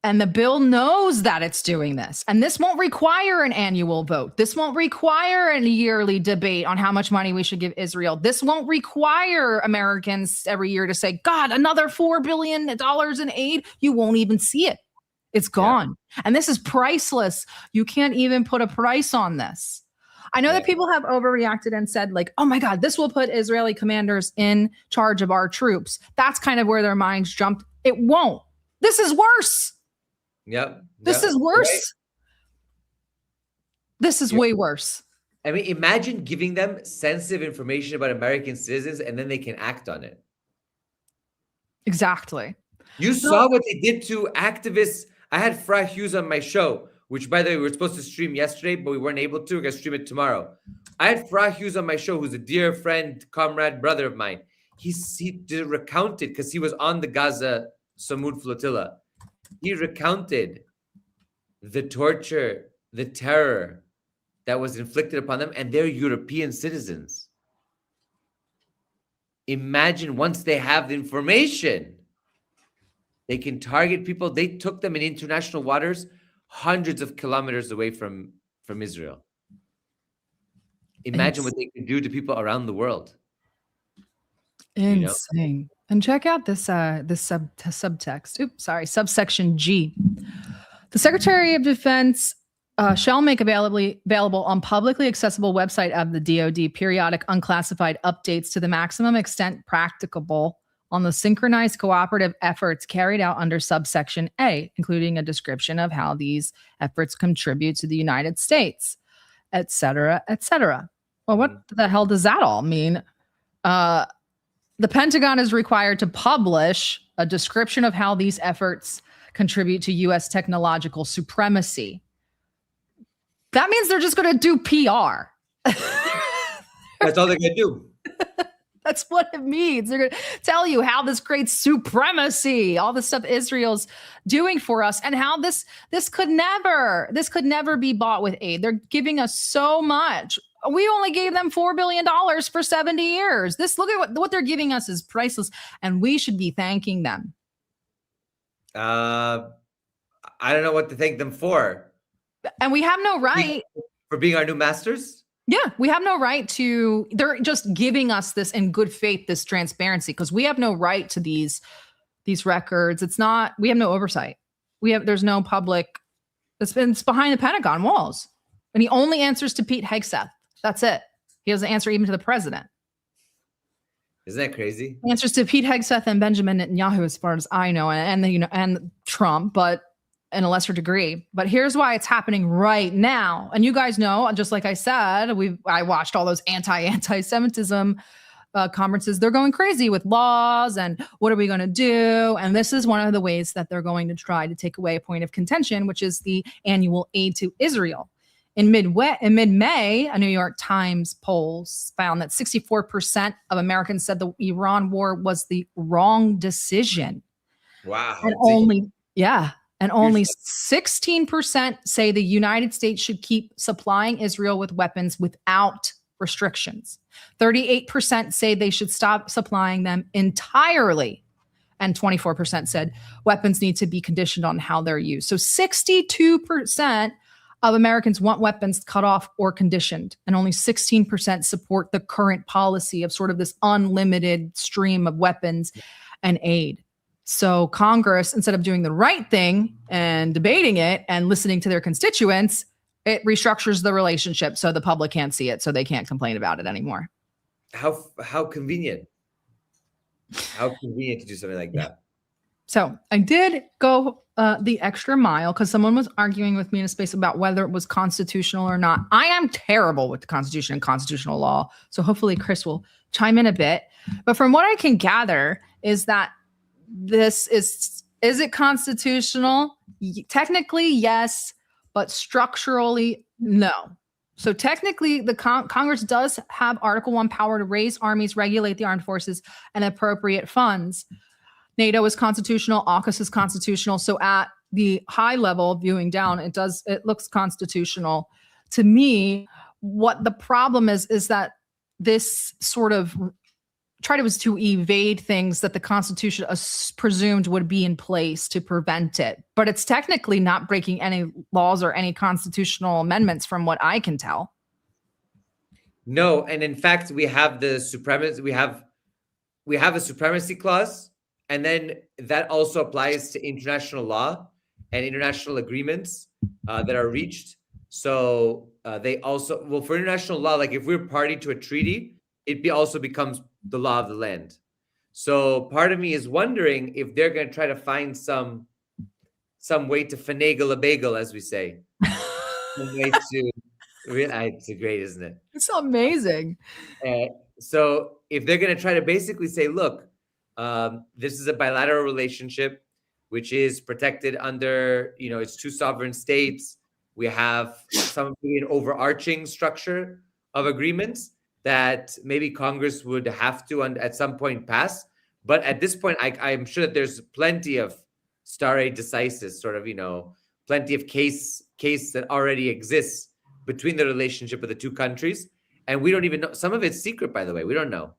Speaker 8: And the bill knows that it's doing this. And this won't require an annual vote. This won't require a yearly debate on how much money we should give Israel. This won't require Americans every year to say, God, another $4 billion in aid. You won't even see it. It's gone. Yeah. And this is priceless. You can't even put a price on this. I know that people have overreacted and said, like, oh my God, this will put Israeli commanders in charge of our troops. That's kind of where their minds jumped. It won't. This is worse.
Speaker 9: Yep.
Speaker 8: This is worse. Right. This is way worse.
Speaker 9: I mean, imagine giving them sensitive information about American citizens and then they can act on it.
Speaker 8: Exactly.
Speaker 9: You saw what they did to activists. I had Fra Hughes on my show, which, by the way, we were supposed to stream yesterday, but we weren't able to. We're going to stream it tomorrow. I had Fra Hughes on my show, who's a dear friend, comrade, brother of mine. He recounted, because he was on the Gaza Samud flotilla. He recounted the torture, the terror that was inflicted upon them, and they're European citizens. Imagine once they have the information, they can target people. They took them in international waters hundreds of kilometers away from Israel. Imagine what they can do to people around the world.
Speaker 8: Insane. You know? And check out this subtext. Subsection G. The Secretary of Defense shall make available on publicly accessible website of the DoD periodic unclassified updates to the maximum extent practicable on the synchronized cooperative efforts carried out under subsection A, including a description of how these efforts contribute to the United States, et cetera, et cetera. Well, what the hell does that all mean? The Pentagon is required to publish a description of how these efforts contribute to U.S. technological supremacy. That means they're just going to do PR.
Speaker 9: That's all they're going to do.
Speaker 8: That's what it means. They're going to tell you how this creates supremacy, all the stuff Israel's doing for us, and how this could never be bought with aid. They're giving us so much. We only gave them $4 billion for 70 years. Look at what they're giving us is priceless, and we should be thanking them.
Speaker 9: I don't know what to thank them for.
Speaker 8: And we have no right.
Speaker 9: For being our new masters?
Speaker 8: Yeah, we have no right to, they're just giving us this in good faith, this transparency, because we have no right to these records. We have no oversight. There's no public, it's behind the Pentagon walls. And he only answers to Pete Hegseth. That's it. He doesn't answer even to the president.
Speaker 9: Isn't that crazy?
Speaker 8: He answers to Pete Hegseth and Benjamin Netanyahu, as far as I know, and Trump, but in a lesser degree. But here's why it's happening right now. And you guys know, just like I said, I watched all those anti-Semitism conferences. They're going crazy with laws and what are we going to do? And this is one of the ways that they're going to try to take away a point of contention, which is the annual aid to Israel. In mid-May, a New York Times poll found that 64% of Americans said the Iran war was the wrong decision.
Speaker 9: Wow.
Speaker 8: And only 16% say the United States should keep supplying Israel with weapons without restrictions. 38% say they should stop supplying them entirely. and 24% said weapons need to be conditioned on how they're used. So 62% of Americans want weapons cut off or conditioned, and only 16% support the current policy of sort of this unlimited stream of weapons and aid. So Congress, instead of doing the right thing and debating it and listening to their constituents, it restructures the relationship so the public can't see it, so they can't complain about it anymore.
Speaker 9: How convenient. How convenient to do something like that.
Speaker 8: So I did go the extra mile because someone was arguing with me in a space about whether it was constitutional or not. I am terrible with the Constitution and constitutional law, so hopefully Chris will chime in a bit. But from what I can gather is that this is it constitutional? Technically, yes, but structurally, no. So technically, the Congress does have Article 1 power to raise armies, regulate the armed forces, and appropriate funds. NATO is constitutional, AUKUS is constitutional. So at the high level, viewing down, it looks constitutional. To me, what the problem is that this sort of was to evade things that the Constitution presumed would be in place to prevent it. But it's technically not breaking any laws or any constitutional amendments from what I can tell.
Speaker 9: No, and in fact, we have the supremacy. We have a supremacy clause, and then that also applies to international law and international agreements that are reached. So they also, well, for international law, like if we're party to a treaty, it also becomes the law of the land. So part of me is wondering if they're going to try to find some way to finagle a bagel, as we say. Some way to, it's great, isn't it?
Speaker 8: It's amazing.
Speaker 9: So if they're going to try to basically say, look, this is a bilateral relationship, which is protected under, it's two sovereign states. We have an overarching structure of agreements that maybe Congress would have to at some point pass. But at this point, I'm sure that there's plenty of stare decisis, sort of, plenty of case that already exists between the relationship of the two countries. And we don't even know. Some of it's secret, by the way. We don't know.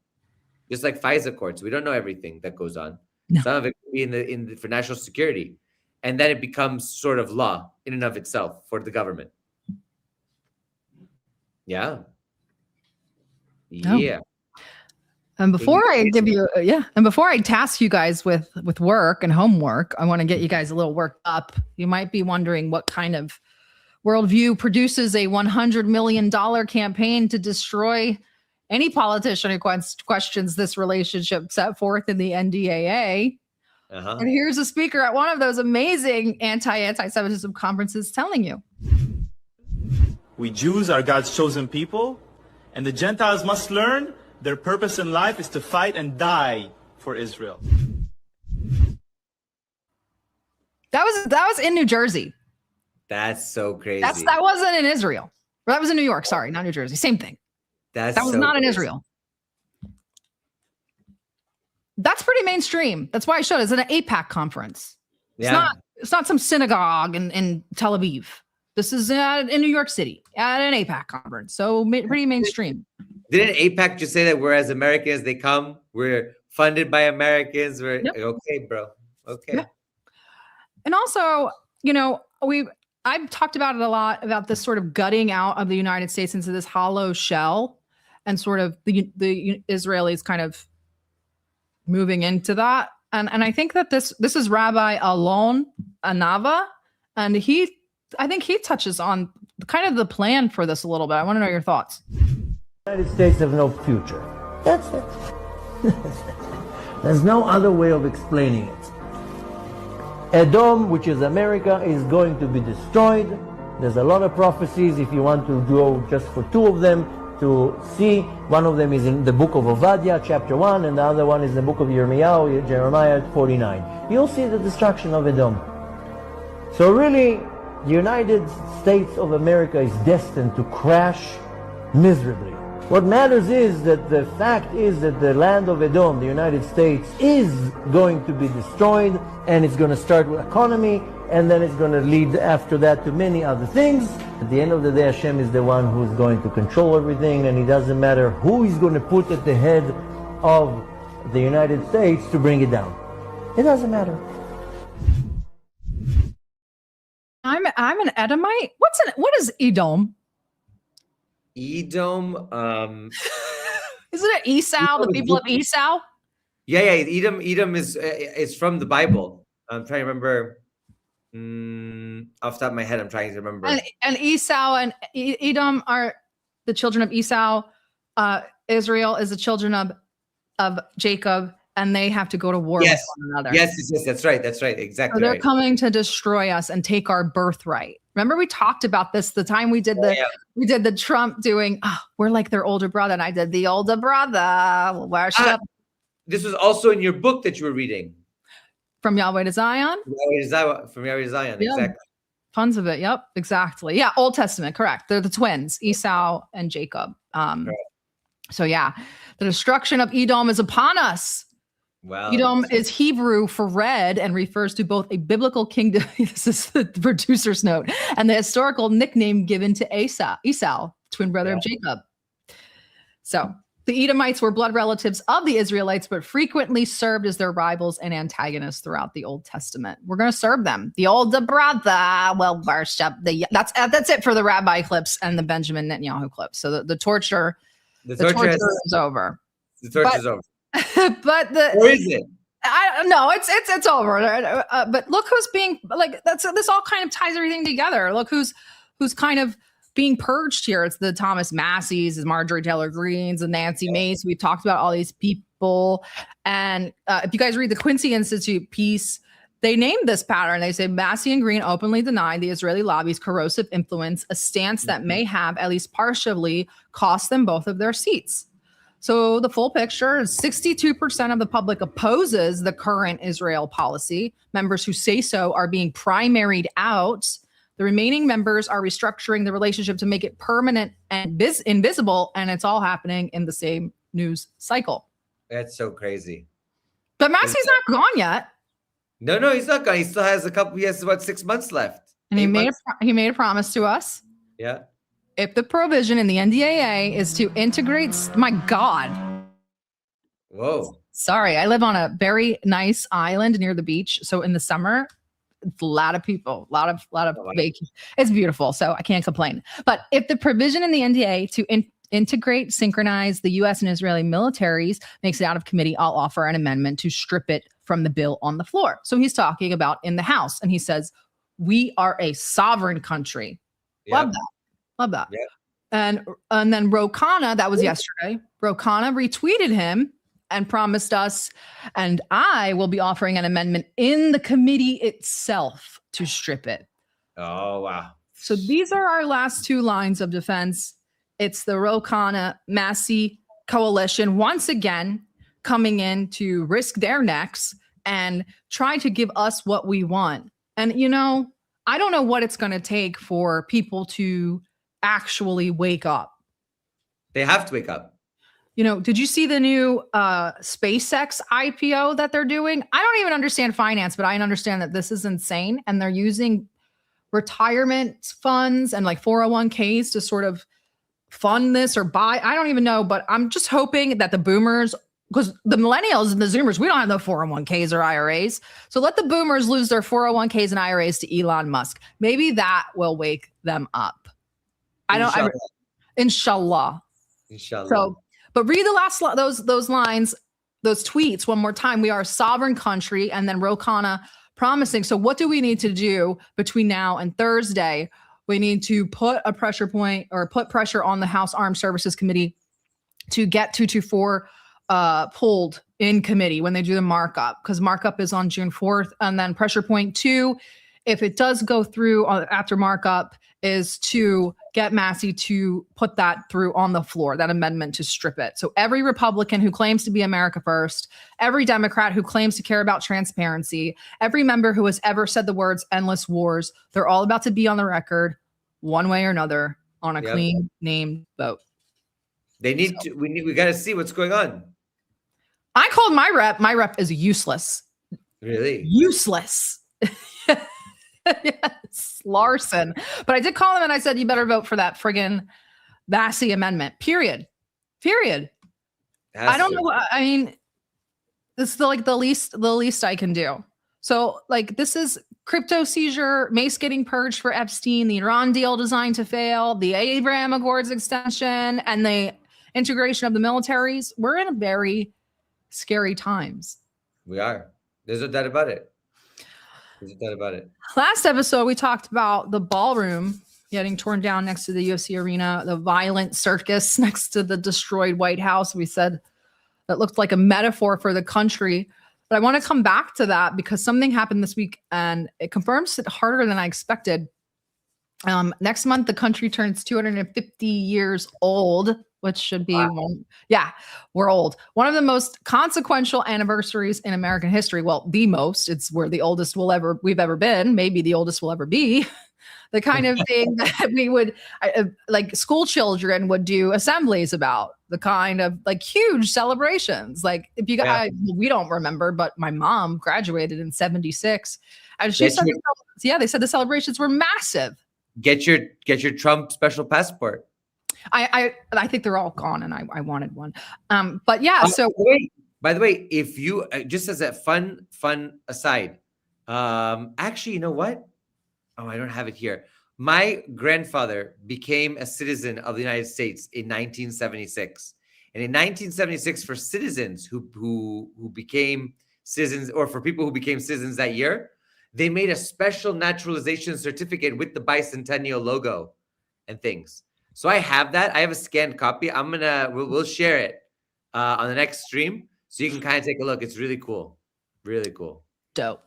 Speaker 9: Just like FISA courts, we don't know everything that goes on. No. Some of it could be for national security. And then it becomes sort of law in and of itself for the government. Yeah. Yeah.
Speaker 8: And before I give you, and before I task you guys with work and homework, I want to get you guys a little worked up. You might be wondering what kind of worldview produces a $100 million campaign to destroy any politician who questions this relationship set forth in the NDAA. And here's a speaker at one of those amazing anti-Semitism conferences telling you.
Speaker 17: We Jews are God's chosen people, and the Gentiles must learn their purpose in life is to fight and die for Israel.
Speaker 8: That was in New Jersey.
Speaker 9: That's so crazy.
Speaker 8: That wasn't in Israel. Or that was in New York. Sorry, not New Jersey. Same thing. That was not in Israel. That's pretty mainstream. That's why I showed it. It's an AIPAC conference. Yeah. It's not some synagogue in Tel Aviv. This is in New York City at an AIPAC conference. So pretty mainstream.
Speaker 9: Didn't AIPAC just say that whereas Americans, they come, we're funded by Americans. We're okay, bro. Okay. Yep. And also, I've talked about it a lot, about this sort of gutting out of the United States into this hollow shell, and sort of the Israelis kind of moving into that. And I think that this is Rabbi Alon Anava, and I think he touches on kind of the plan for this a little bit. I want to know your thoughts.
Speaker 18: The United States have no future. That's it. There's no other way of explaining it. Edom, which is America, is going to be destroyed. There's a lot of prophecies, if you want to go just for two of them to see. One of them is in the book of Obadiah, chapter 1, and the other one is in the book of Jeremiah 49. You'll see the destruction of Edom. So really, the United States of America is destined to crash miserably. What matters is that the fact is that the land of Edom, the United States, is going to be destroyed, and it's going to start with economy, and then it's going to lead after that to many other things. At the end of the day, Hashem is the one who's going to control everything, and it doesn't matter who he's going to put at the head of the United States to bring it down. It doesn't matter.
Speaker 8: I'm an Edomite. What is Edom?
Speaker 9: Edom.
Speaker 8: Isn't it Esau? The people of Esau?
Speaker 9: Yeah. Edom is from the Bible. I'm trying to remember. Off the top of my head, I'm trying to remember.
Speaker 8: And Esau and Edom are the children of Esau. Israel is the children of Jacob, and they have to go to war with one another.
Speaker 9: Yes, that's right. Exactly.
Speaker 8: So they're
Speaker 9: right.
Speaker 8: coming to destroy us and take our birthright. Remember, we talked about this the time we did we did the Trump doing. Oh, we're like their older brother, and I did the older brother.
Speaker 9: This was also in your book that you were reading.
Speaker 8: From Yahweh to Zion?
Speaker 9: From Yahweh to Zion,
Speaker 8: yeah.
Speaker 9: exactly.
Speaker 8: Tons of it. Yep, exactly. Yeah, Old Testament, correct. They're the twins, Esau and Jacob. So yeah, the destruction of Edom is upon us.
Speaker 9: Wow.
Speaker 8: Edom is Hebrew for red and refers to both a biblical kingdom, this is the producer's note, and the historical nickname given to Esau, twin brother of Jacob. So the Edomites were blood relatives of the Israelites, but frequently served as their rivals and antagonists throughout the Old Testament. We're going to serve them. The older brother will worship that's it for the rabbi clips and the Benjamin Netanyahu clips. So the torture is over.
Speaker 9: The torture is over.
Speaker 8: But
Speaker 9: or is it?
Speaker 8: I don't know. It's over. But look who's being like this all kind of ties everything together. Look who's kind of being purged here. It's the Thomas Massies, the Marjorie Taylor Greens, the Nancy Mace. We've talked about all these people. And if you guys read the Quincy Institute piece, they named this pattern. They say Massie and Green openly denied the Israeli lobby's corrosive influence, a stance that may have at least partially cost them both of their seats. So the full picture is 62% of the public opposes the current Israel policy. Members who say so are being primaried out. The remaining members are restructuring the relationship to make it permanent and invisible, and it's all happening in the same news cycle.
Speaker 9: That's so crazy.
Speaker 8: But Massie's not gone yet.
Speaker 9: No, he's not gone. He still has he has about 6 months left.
Speaker 8: And he made a promise to us.
Speaker 9: Yeah.
Speaker 8: If the provision in the NDAA is to integrate, my God.
Speaker 9: Whoa.
Speaker 8: Sorry, I live on a very nice island near the beach. So in the summer, it's a lot of people, a lot of vacation. It's beautiful, so I can't complain. But if the provision in the NDAA to integrate, synchronize the U.S. and Israeli militaries makes it out of committee, I'll offer an amendment to strip it from the bill on the floor. So he's talking about in the House, and he says, we are a sovereign country. Yep. Love that. Yep. And then Ro Khanna, that was yesterday, Ro Khanna retweeted him and promised us, and I will be offering an amendment in the committee itself to strip it.
Speaker 9: Oh, wow.
Speaker 8: So these are our last two lines of defense. It's the Ro Khanna Massie coalition once again coming in to risk their necks and try to give us what we want. And, I don't know what it's going to take for people to actually wake up.
Speaker 9: They have to wake up.
Speaker 8: Did you see the new SpaceX IPO that they're doing? I don't even understand finance, but I understand that this is insane. And they're using retirement funds and like 401ks to sort of fund this or buy. I don't even know, but I'm just hoping that the boomers, because the millennials and the Zoomers, we don't have no 401ks or IRAs. So let the boomers lose their 401ks and IRAs to Elon Musk. Maybe that will wake them up. Inshallah. So, but read the last those lines, those tweets one more time. We are a sovereign country, and then Ro Khanna promising. So what do we need to do between now and Thursday? We need to put a pressure point or put pressure on the House Armed Services Committee to get 224 pulled in committee when they do the markup, because markup is on June 4th. And then pressure point 2, if it does go through after markup, is to get Massie to put that through on the floor, that amendment to strip it. So every Republican who claims to be America first, every Democrat who claims to care about transparency, every member who has ever said the words endless wars, they're all about to be on the record one way or another on a clean named vote.
Speaker 9: They need to, we got to see what's going on.
Speaker 8: I called my rep. My rep is useless.
Speaker 9: Really?
Speaker 8: Useless. Yes, Larson. But I did call him and I said, you better vote for that friggin' Massie amendment. Period. I don't know. I mean, this is the least I can do. So like this is crypto seizure, Mace getting purged for Epstein, the Iran deal designed to fail, the Abraham Accords extension, and the integration of the militaries. We're in a very scary times.
Speaker 9: We are. There's no doubt about it.
Speaker 8: Last episode, we talked about the ballroom getting torn down next to the UFC arena, the violent circus next to the destroyed White House. We said that looked like a metaphor for the country. But I want to come back to that because something happened this week and it confirms it harder than I expected. Next month, the country turns 250 years old, which should be, we're old. One of the most consequential anniversaries in American history. Well, the most. It's where the oldest we've ever been. Maybe the oldest we'll ever be. The kind of thing that we would, like school children would do assemblies about. The kind of like huge celebrations. Like if you guys, we don't remember, but my mom graduated in 76. And she said, they said the celebrations were massive.
Speaker 9: Get your Trump special passport.
Speaker 8: I think they're all gone, and I wanted one. But yeah. So
Speaker 9: by the way, if you just as a fun aside, actually, you know what? Oh, I don't have it here. My grandfather became a citizen of the United States in 1976, and in 1976, for citizens who became citizens, or for people who became citizens that year, they made a special naturalization certificate with the bicentennial logo and things. So I have that. I have a scanned copy. We'll share it on the next stream so you can kind of take a look. It's really cool. Really cool.
Speaker 8: Dope.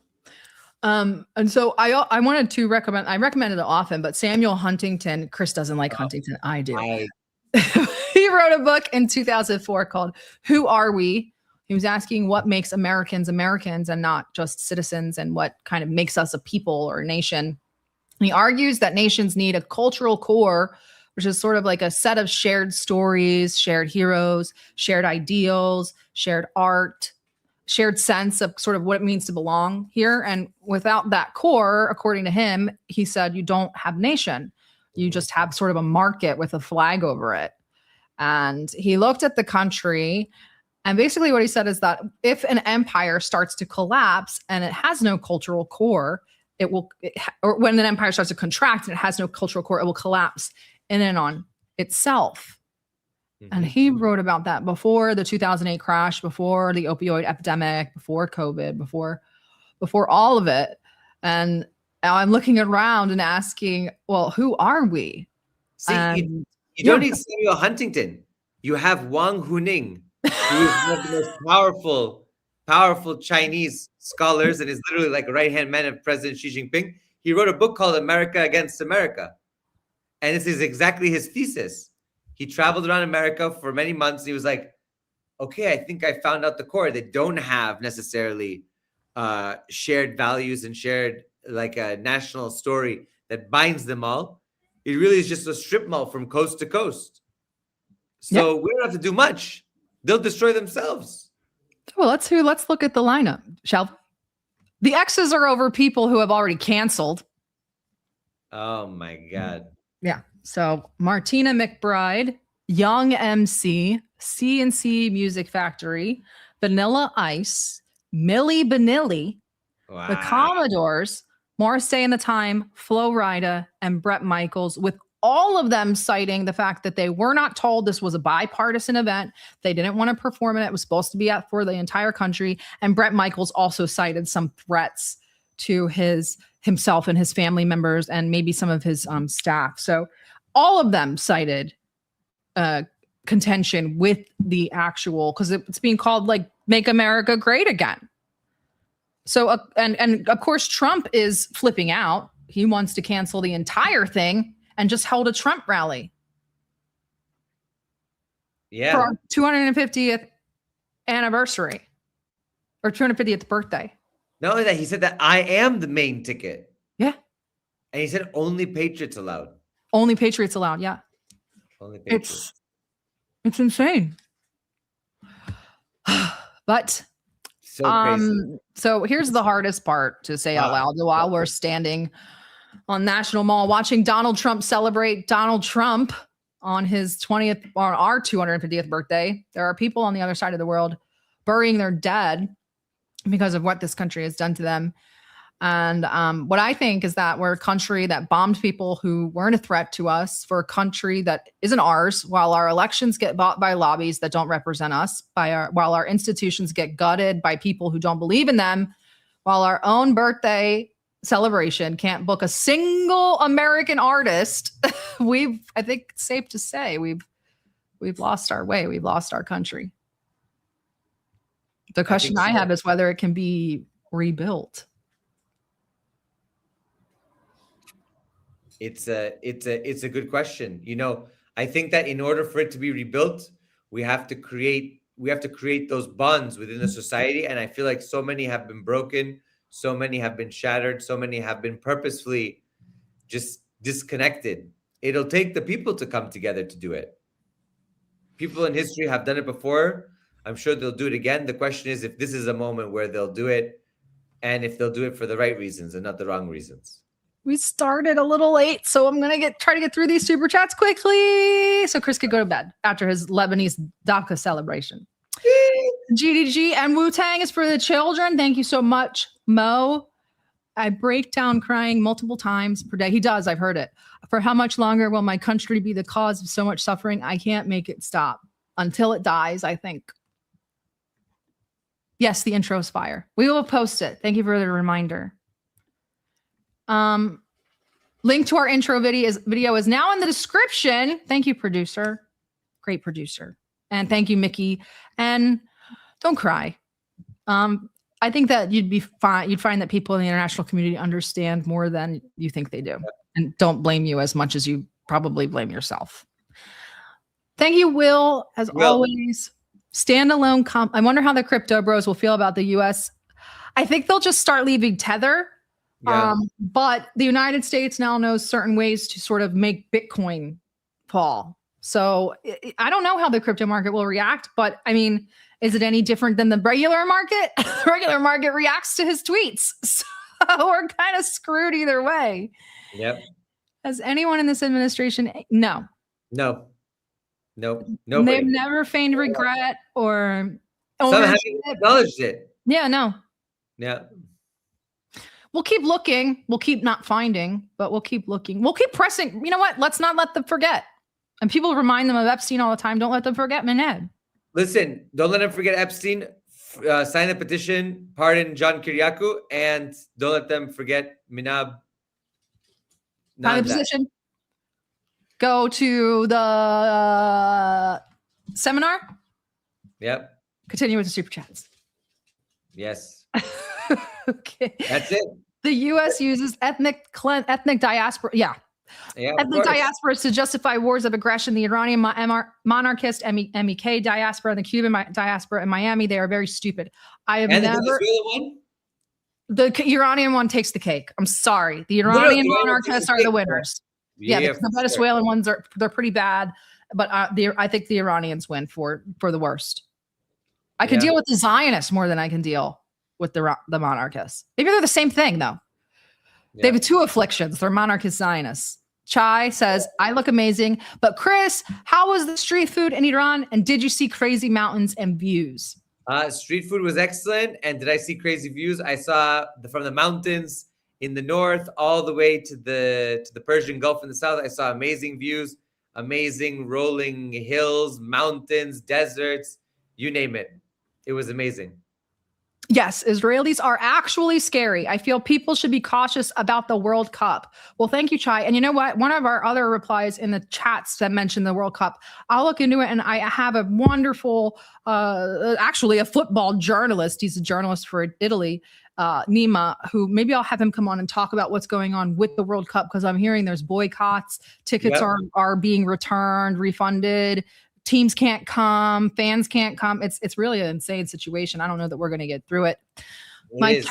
Speaker 8: And so I wanted to recommend, I recommend it often, but Samuel Huntington, Chris doesn't like Huntington. I do. He wrote a book in 2004 called Who Are We? He was asking what makes Americans Americans and not just citizens, and what kind of makes us a people or a nation. And he argues that nations need a cultural core, which is sort of like a set of shared stories, shared heroes, shared ideals, shared art, shared sense of sort of what it means to belong here. And without that core, according to him, he said, you don't have nation. You just have sort of a market with a flag over it. And he looked at the country, and basically what he said is that if an empire starts to collapse and it has no cultural core, or when an empire starts to contract and it has no cultural core, it will collapse in and on itself. And he wrote about that before the 2008 crash, before the opioid epidemic, before COVID, before all of it. And now I'm looking around and asking, well, who are we?
Speaker 9: See, you don't need Samuel Huntington. You have Wang Huning, who is one of the most powerful Chinese scholars and is literally like a right-hand man of President Xi Jinping. He wrote a book called America Against America. And this is exactly his thesis. He traveled around America for many months. And he was like, okay, I think I found out the core. They don't have necessarily shared values and shared like a national story that binds them all. It really is just a strip mall from coast to coast. So we don't have to do much. They'll destroy themselves.
Speaker 8: Well, let's look at the lineup, shall we? The X's are over people who have already canceled.
Speaker 9: Oh my God.
Speaker 8: Yeah. So Martina McBride, Young MC, CNC Music Factory, Vanilla Ice, Milli Vanilli, the Commodores, Morrissey and the Time, Flo Rida, and Bret Michaels, with all of them citing the fact that they were not told this was a bipartisan event. They didn't want to perform it. It was supposed to be out for the entire country. And Bret Michaels also cited some threats to himself and his family members and maybe some of his staff. So all of them cited contention with the actual, because it's being called like Make America Great Again. So, and of course, Trump is flipping out. He wants to cancel the entire thing and just held a Trump rally.
Speaker 9: Yeah.
Speaker 8: For our 250th anniversary or 250th birthday.
Speaker 9: Not only that, he said that I am the main ticket.
Speaker 8: Yeah.
Speaker 9: And he said only patriots allowed.
Speaker 8: Only patriots allowed. Yeah.
Speaker 9: Only patriots.
Speaker 8: It's insane. But
Speaker 9: so crazy.
Speaker 8: So here's the hardest part to say out loud while we're standing on National Mall watching Donald Trump celebrate Donald Trump on our 250th birthday. There are people on the other side of the world burying their dead because of what this country has done to them. And what I think is that we're a country that bombed people who weren't a threat to us, for a country that isn't ours, while our elections get bought by lobbies that don't represent us, while our institutions get gutted by people who don't believe in them, while our own birthday celebration can't book a single American artist. I think it's safe to say we've lost our way. We've lost our country. The question I have is whether it can be rebuilt.
Speaker 9: It's a good question. You know, I think that in order for it to be rebuilt, we have to create those bonds within the society. And I feel like so many have been broken, so many have been shattered, so many have been purposefully just disconnected. It'll take the people to come together to do it. People in history have done it before. I'm sure they'll do it again. The question is if this is a moment where they'll do it, and if they'll do it for the right reasons and not the wrong reasons.
Speaker 8: We started a little late, so I'm going to try to get through these super chats quickly so Chris could go to bed after his Lebanese DACA celebration. GDG and Wu-Tang is for the children. Thank you so much, Mo. I break down crying multiple times per day. He does. I've heard it. For how much longer will my country be the cause of so much suffering? I can't make it stop until it dies, I think. Yes, the intro is fire. We will post it. Thank you for the reminder. Link to our intro video is now in the description. Thank you, producer. Great producer. And thank you, Mickey. And don't cry. I think that you'd be fine. You'd find that people in the international community understand more than you think they do, and don't blame you as much as you probably blame yourself. Thank you, Will, as always. Standalone I wonder how the crypto bros will feel about the U.S. I think they'll just start leaving Tether. Yeah. But the United States now knows certain ways to sort of make Bitcoin fall. So I don't know how the crypto market will react, but I mean, is it any different than the regular market? The regular market reacts to his tweets. So we're kind of screwed either way.
Speaker 9: Yep.
Speaker 8: Has anyone in this administration? No.
Speaker 9: Nobody.
Speaker 8: They've never feigned regret or
Speaker 9: some haven't acknowledged it.
Speaker 8: Yeah, no.
Speaker 9: Yeah.
Speaker 8: We'll keep looking. We'll keep not finding, but we'll keep looking. We'll keep pressing. You know what? Let's not let them forget. And people remind them of Epstein all the time. Don't let them forget Mined.
Speaker 9: Listen, don't let them forget Epstein. Sign the petition, pardon John Kiriakou, and don't let them forget Minab.
Speaker 8: Sign the petition. Go to the seminar.
Speaker 9: Yep.
Speaker 8: Continue with the super chats.
Speaker 9: Yes.
Speaker 8: Okay.
Speaker 9: That's it.
Speaker 8: The U.S. uses ethnic diaspora. Yeah. Ethnic diasporas to justify wars of aggression. The Iranian monarchist MEK diaspora and the Cuban diaspora in Miami, they are very stupid. I have never.
Speaker 9: The Venezuelan one?
Speaker 8: The Iranian one takes the cake. I'm sorry. The Iranian monarchists are the winners. Yeah, the Venezuelan ones they're pretty bad, but I think the Iranians win for the worst. I can deal with the Zionists more than I can deal with the monarchists. Maybe they're the same thing though. Yeah. They have two afflictions. They're monarchist Zionists. Chai says, I look amazing. But Chris, how was the street food in Iran? And did you see crazy mountains and views?
Speaker 9: Street food was excellent. And did I see crazy views? I saw from the mountains in the north all the way to the Persian Gulf in the south. I saw amazing views, amazing rolling hills, mountains, deserts, you name it. It was amazing.
Speaker 8: Yes, Israelis are actually scary. I feel people should be cautious about the World Cup. Well, thank you, Chai. And you know what? One of our other replies in the chats that mentioned the World Cup, I'll look into it. And I have a wonderful, actually a football journalist. He's a journalist for Italy, Nima, who maybe I'll have him come on and talk about what's going on with the World Cup, because I'm hearing there's boycotts, tickets are being returned, refunded. Teams can't come, fans can't come. It's really an insane situation. I don't know that we're going to get through it. My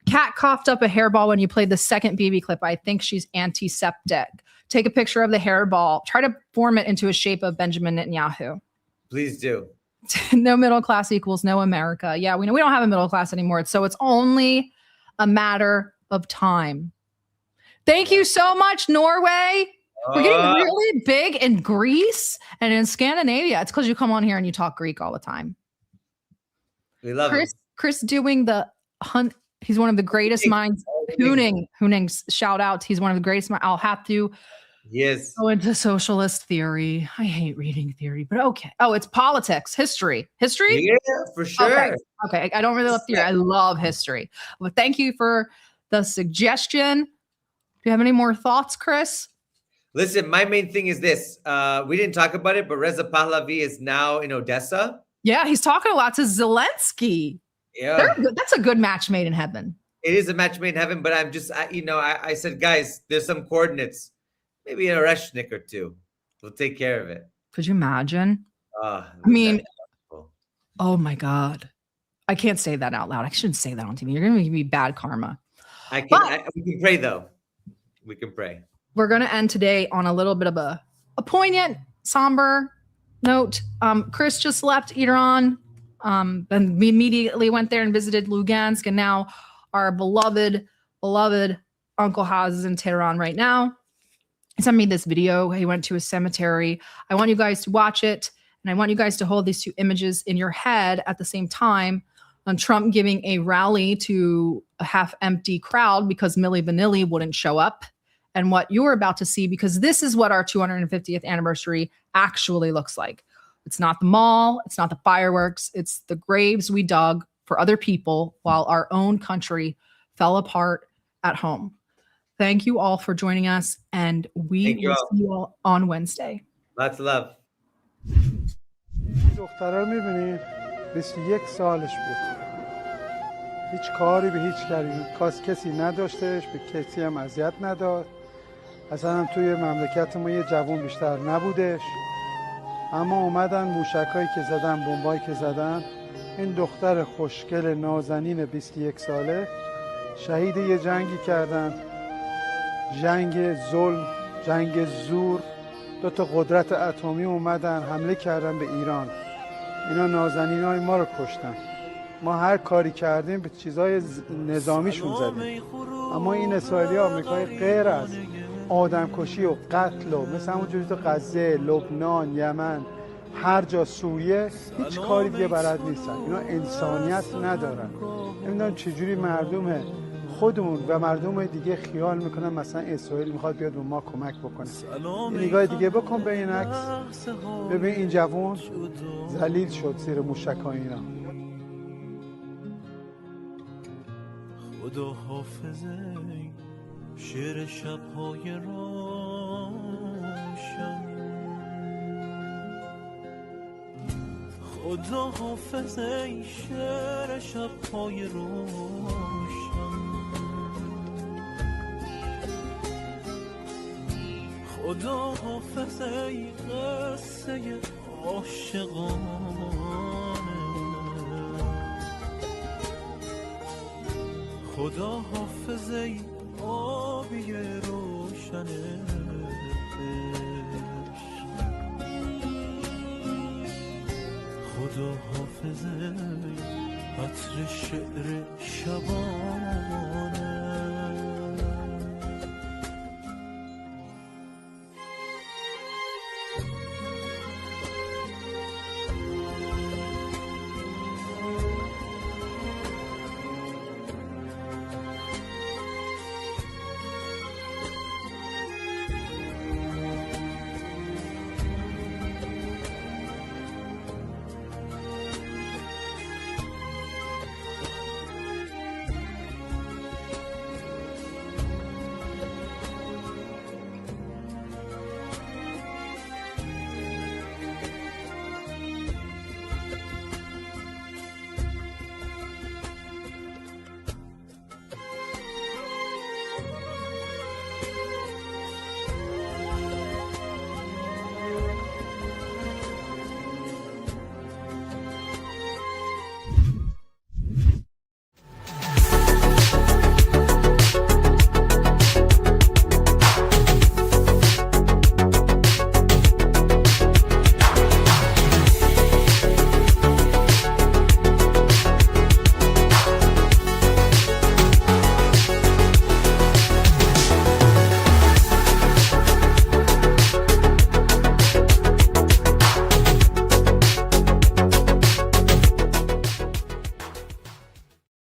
Speaker 8: cat coughed up a hairball when you played the second BB clip. I think she's antiseptic. Take a picture of the hairball. Try to form it into a shape of Benjamin Netanyahu.
Speaker 9: Please do.
Speaker 8: No middle class equals no America. Yeah, we know we don't have a middle class anymore. So it's only a matter of time. Thank you so much, Norway. We're getting really big in Greece and in Scandinavia. It's because you come on here and you talk Greek all the time.
Speaker 9: We love
Speaker 8: Chris doing the He's one of the greatest minds. Huning's shout out. He's one of the greatest minds. I'll have to go into socialist theory. I hate reading theory, but okay. Oh, it's politics, history. History?
Speaker 9: Yeah, for sure.
Speaker 8: Okay. I don't really love theory. I love history. But thank you for the suggestion. Do you have any more thoughts, Chris?
Speaker 9: Listen, my main thing is this. We didn't talk about it, but Reza Pahlavi is now in Odessa.
Speaker 8: Yeah, he's talking a lot to Zelensky.
Speaker 9: Yeah.
Speaker 8: That's a good match made in heaven.
Speaker 9: It is a match made in heaven, but I'm just, I said, guys, there's some coordinates. Maybe a Reshnik or two. We'll take care of it.
Speaker 8: Could you imagine?
Speaker 9: I
Speaker 8: mean, oh my God. I can't say that out loud. I shouldn't say that on TV. You're going to give me bad karma.
Speaker 9: We can pray, though. We can pray.
Speaker 8: We're going to end today on a little bit of a poignant, somber note. Chris just left Iran. And we immediately went there and visited Lugansk. And now our beloved Uncle Haz is in Tehran right now. He sent me this video. He went to a cemetery. I want you guys to watch it. And I want you guys to hold these two images in your head at the same time. On Trump giving a rally to a half-empty crowd because Milli Vanilli wouldn't show up. And what you're about to see, because this is what our 250th anniversary actually looks like. It's not the mall. It's not the fireworks. It's the graves we dug for other people while our own country fell apart at home. Thank you all for joining us, and we will see you all on Wednesday.
Speaker 9: Lots of love.
Speaker 19: دخترها می‌بینید 21 سالش بود. هیچ کاری به هیچ کسی نداشتش، به کسی هم اذیت نداد. اصلا هم توی مملکت ما یه جوان بیشتر نبودش. اما اومدن موشکایی که زدن، بمبایی که زدن، این دختر خوشگل نازنین 21 ساله شهید یه جنگی کردن. جنگ ظلم، جنگ زور. دو تا قدرت اتمی اومدن حمله کردن به ایران. اینا نازنینای ما رو کشتن. ما هر کاری کردیم به چیزای نظامیشون زدیم. اما این اسرائیلی آمریکایی غیر از آدمکشی و قتل و مثل همونجوری تو غزه، لبنان، یمن، هر جا سوریه هیچ کاری دیگه بلد نیستن. اینا انسانیت ندارن. نمیدونم چجوری مردم خودمون و مردم دیگه خیال میکنن مثلا اسرائیل میخواد بیاد به ما کمک بکنه. این نگاه دیگه بکن به این عکس. ببین این جوان ذلیل شد زیر موشکای اینا.
Speaker 20: خدا حافظه شعر شب‌های روشن. خدا حافظه شعر شب‌های روشن. خدا حافظه قصه عاشقانه. خدا حافظه آبی روشنه. خدا حافظه عطر شعر شبانه.